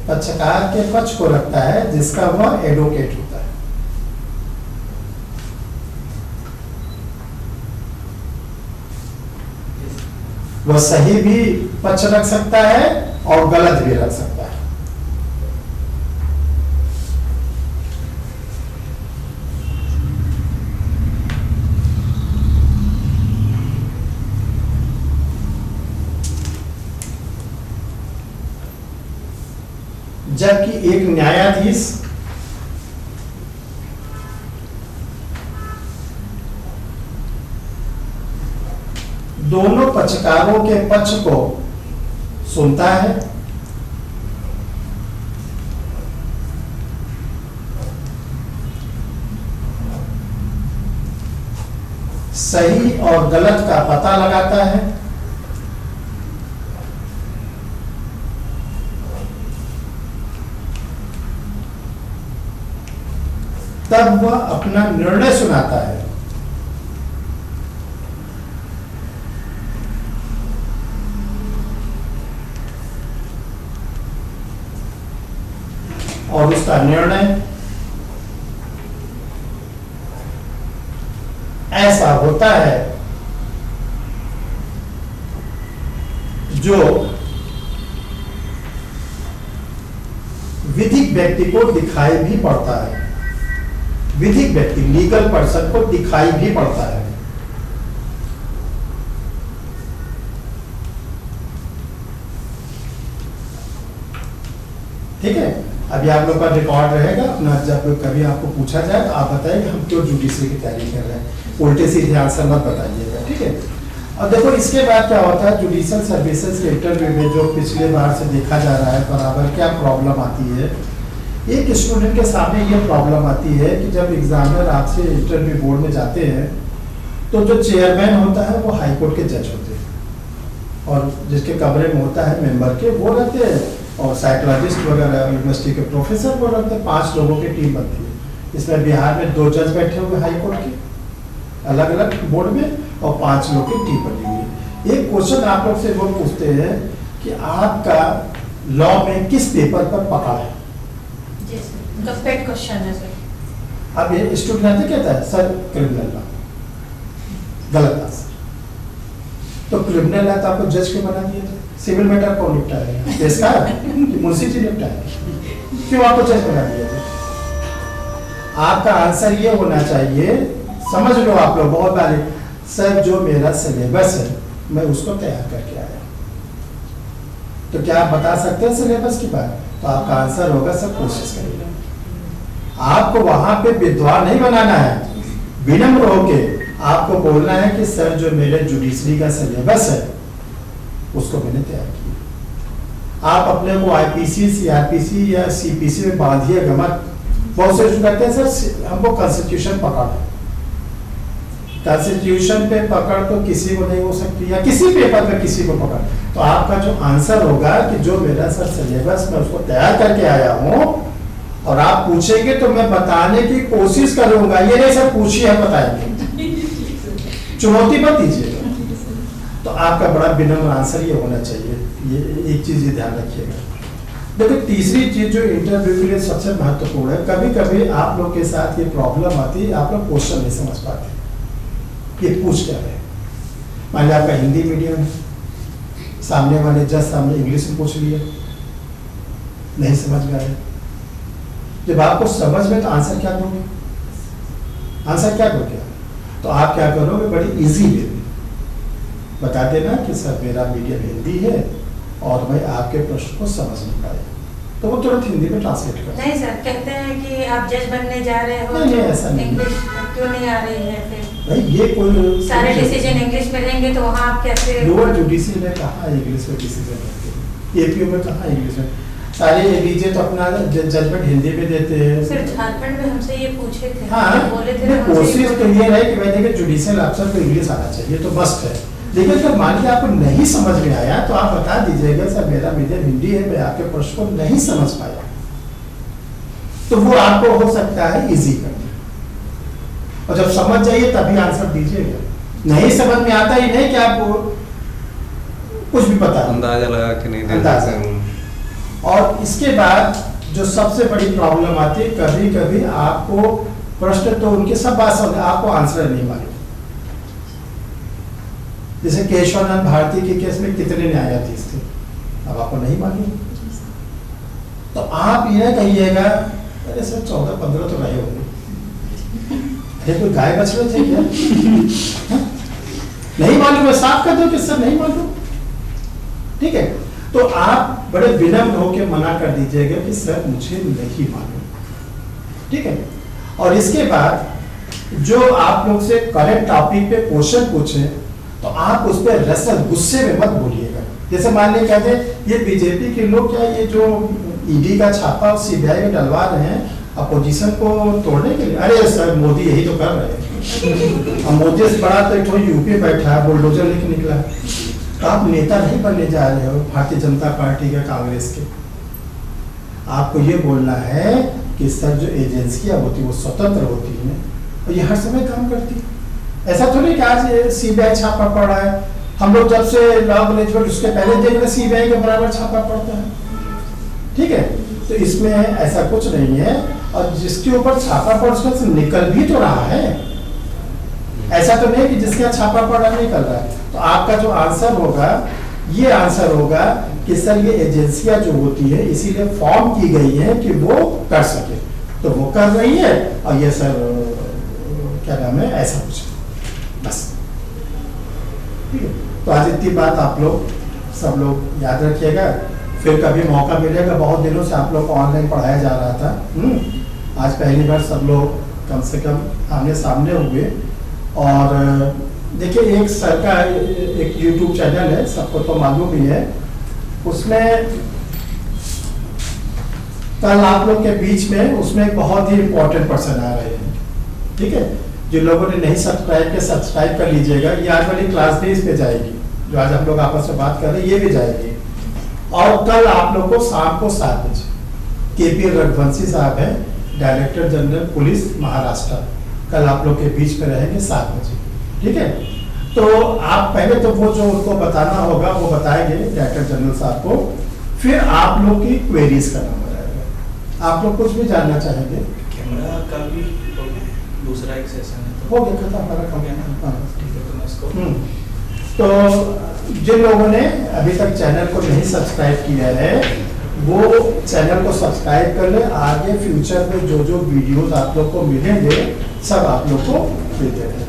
B: पक्षकार के पक्ष को रखता है जिसका वह एडवोकेट होता है। वह सही भी पक्ष रख सकता है और गलत भी रख सकता है। जबकि एक न्यायाधीश दोनों पक्षकारों के पक्ष को सुनता है, सही और गलत का पता लगाता है, तब वह अपना निर्णय सुनाता है। और उसका निर्णय ऐसा होता है जो विधिक व्यक्ति को दिखाई भी पड़ता है, विधिक व्यक्ति लीगल पर्सन को दिखाई भी पड़ता है। ठीक है, अभी आप लोग का रिकॉर्ड रहेगा अपना, जब कभी आपको पूछा जाए तो आप बताइए हम क्यों जुडिशरी की तैयारी कर रहे हैं, उल्टे सीधे आंसर मत बताइएगा। ठीक है, और देखो इसके बाद क्या होता है, जुडिशियल सर्विसेज के इंटरव्यू में जो पिछले बार से देखा जा रहा है बराबर क्या प्रॉब्लम आती है, एक स्टूडेंट के सामने ये प्रॉब्लम आती है कि जब एग्जामिनर आपसे इंटरव्यू बोर्ड में जाते हैं तो जो चेयरमैन होता है वो हाई कोर्ट के जज होते हैं और जिसके कमरे में होता है मेंबर के वो रहते हैं और साइकोलॉजिस्ट वगैरह यूनिवर्सिटी के प्रोफेसर वो रहते हैं। 5 लोगों की टीम बनती है। इसमें बिहार में 2 जज बैठे हुए हाई कोर्ट के अलग अलग बोर्ड में और 5 लोग की टीम बनी हुई है। एक क्वेश्चन आप लोग से वो पूछते हैं कि आपका लॉ में किस पेपर पर पकड़ है।
C: जी सर, उनका पेट क्वेश्चन है सर।
B: अब ये स्टूडेंट कहता है सर क्रिमिनल लॉ, गलत आंसर। तो क्रिमिनल है तो आपको जज क्यों बना दिया था? सिविल मैटर कौन निपटाएगा, केस का कि मुंशी जी निपटाएंगे? क्यों आपको जज बना दिया था? आपका आंसर ये होना चाहिए, समझ लो आप लोग बहुत बारी, सर जो मेरा सिलेबस है मैं उसको तैयार करके आया। तो क्या आप बता सकते हैं सिलेबस की बात? तो आपका आंसर होगा सर कोशिश करिएगा। आपको वहां पे विद्वान नहीं बनाना है, विनम्र होके आपको बोलना है कि सर जो मेरे जुडिशरी का सिलेबस है उसको मैंने तैयार किया। आप अपने को आईपीसी, सीआरपीसी या सीपीसी में बांधिएगा मत। बहुत से कहते हैं सर हमको कॉन्स्टिट्यूशन पकड़, कॉन्स्टिट्यूशन पे पकड़ तो किसी को नहीं हो सकती या किसी पेपर पे किसी को पकड़। तो आपका जो आंसर होगा कि जो मेरा सर सिलेबस मैं उसको तैयार करके आया हूँ और आप पूछेंगे तो मैं बताने की कोशिश करूंगा, ये नहीं सर पूछिए हम बताएंगे, चुनौती मत दीजिएगा। तो आपका बड़ा विनम्र आंसर ये होना चाहिए। ये एक चीज ये ध्यान रखिएगा। देखो तीसरी चीज जो इंटरव्यू के लिए सबसे महत्वपूर्ण है, कभी कभी आप लोग के साथ ये प्रॉब्लम आती है, आप लोग क्वेश्चन नहीं समझ पाते ये पूछ क्या रहे। मान लिया आपका हिंदी मीडियम है, सामने वाले जज सामने इंग्लिश में पूछ लिए, नहीं समझ में आया। जब आपको समझ में तो आंसर क्या दोगे? आंसर क्या दोगे? तो आप क्या करोगे, बड़ी इजी वे में बता देना कि सर मेरा मीडियम हिंदी है और मैं आपके प्रश्न को समझ नहीं पाया, तो वो तुरंत हिंदी में ट्रांसलेट कर।
C: नहीं सर, कहते हैं कि आप जज बनने जा रहे हो,
B: नहीं, ऐसा नहीं।
C: इंग्लिश क्यों नहीं आ रही है फिर?
B: नहीं ये कोई
C: सारे डिसीजन इंग्लिश में रहेंगे तो वहाँ आप कैसे?
B: लोअर जुडिशरी में कहाँ इंग्लिश में डिसीजन लेते हैं, एपीओ में कहाँ इंग्लिश में, सारे एडीजे तो अपना जजमेंट हिंदी में देते हैं।
C: सर झारखंड में हमसे ये पूछे थे,
B: हाँ,
C: बोले थे
B: कोशिश तो ये रहे कि मैंने जुडिशियल अफसर को इंग्लिश आना चाहिए तो मस्ट है। लेकिन जब मान के आपको नहीं समझ में आया तो आप बता दीजिएगा सर मेरा मीडियम हिंदी है, मैं आपके प्रश्न को नहीं समझ पाया, तो वो आपको हो सकता है इजी करना। और जब समझ जाइए तभी आंसर दीजिएगा। नहीं समझ में आता ही नहीं कि आपको कुछ भी पता
G: अंदाजा लगा के नहीं दे
B: अंदाजा।
G: सकते।
B: और इसके बाद जो सबसे बड़ी प्रॉब्लम आती है, कभी कभी आपको प्रश्न तो उनके सब बात समझ, आपको आंसर नहीं मालूम। जैसे केशवानंद भारती के केस में कितने न्यायाधीश थे, अब आपको नहीं मालूम, तो आप ये कहिएगा अरे सर 14-15 तो रहे होंगे, अरे कोई गाय बछड़े थे क्या? नहीं मालूम है, साफ कर दो कि सर नहीं मालूम। ठीक है, तो आप बड़े विनम्र होकर मना कर दीजिएगा कि सर मुझे नहीं मालूम। ठीक है, और इसके बाद जो आप लोग से करेक्ट टॉपिक पे क्वेश्चन पूछे तो आप उस पर रसल गुस्से में मत बोलिएगा। जैसे मान लीजिए कहते ये बीजेपी के लोग क्या ये जो ईडी का छापा और सीबीआई में डलवा रहे हैं अपोजिशन को तोड़ने के लिए, अरे सर मोदी यही तो कर रहे हैं। अब मोदी से बड़ा तो एक यूपी बैठा है बुलडोजर लेके निकला है। तो आप नेता नहीं बनने जा रहे हो भारतीय जनता पार्टी के, कांग्रेस के। आपको ये बोलना है कि सर जो एजेंसियां होती हैं वो स्वतंत्र होती हैं और ये हर समय काम करती है। ऐसा तो नहीं कि आज सीबीआई छापा पड़ रहा है, हम लोग जब से लॉ मैनेजमेंट उसके पहले देख रहे सीबीआई के बराबर छापा पड़ता है, ठीक है। तो इसमें ऐसा कुछ नहीं है, और जिसके ऊपर छापा पड़ उसका से निकल भी तो रहा है, ऐसा तो नहीं कि जिसके यहाँ छापा पड़ा निकल रहा है। तो आपका जो आंसर होगा ये आंसर होगा कि सर ये एजेंसियां जो होती है इसीलिए फॉर्म की गई है कि वो कर सके, तो वो कर रही है, और ये सर क्या नाम है ऐसा कुछ बस, ठीक है। तो आज इतनी बात आप लोग सब लोग याद रखिएगा, फिर कभी मौका मिलेगा, बहुत दिनों से आप लोग को ऑनलाइन पढ़ाया जा रहा था, आज पहली बार सब लोग कम से कम आमने सामने हुए। और देखिए एक सर का एक YouTube चैनल है, सबको तो मालूम ही है, उसमें कल आप लोग के बीच में उसमें एक बहुत ही इंपॉर्टेंट पर्सन आ रहे हैं, ठीक है। जिन लोगों ने नहीं सब्सक्राइब किया सब्सक्राइब कर लीजिएगा, ये आज वाली क्लास भी इस पे जाएगी, जो आज हम लोग आपस में बात कर रहे हैं ये भी जाएगी। और कल आप लोग को शाम को 7 बजे KP रघुवंशी साहब हैं, डायरेक्टर जनरल पुलिस महाराष्ट्र, कल आप लोग के बीच में रहेंगे 7 बजे, ठीक है। तो आप पहले तो वो जो उनको बताना होगा वो बताएंगे डायरेक्टर जनरल साहब को, फिर आप लोग की क्वेरीज का नंबर आएगा, आप लोग कुछ भी जानना चाहेंगे।
D: कैमरा का भी दूसरा एक सेशन है
B: हो गया खत्म हमारा काम, हाँ।
D: ठीक है, तो मैं इसको
B: तो जिन लोगों ने अभी तक चैनल को नहीं सब्सक्राइब किया है वो चैनल को सब्सक्राइब कर ले, आगे फ्यूचर में जो जो वीडियोस आप लोग को मिलेंगे सब आप लोग को मिलते रहेंगे,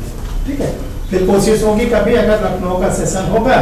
B: ठीक है। फिर कोशिश होगी कभी अगर लखनऊ का सेशन होगा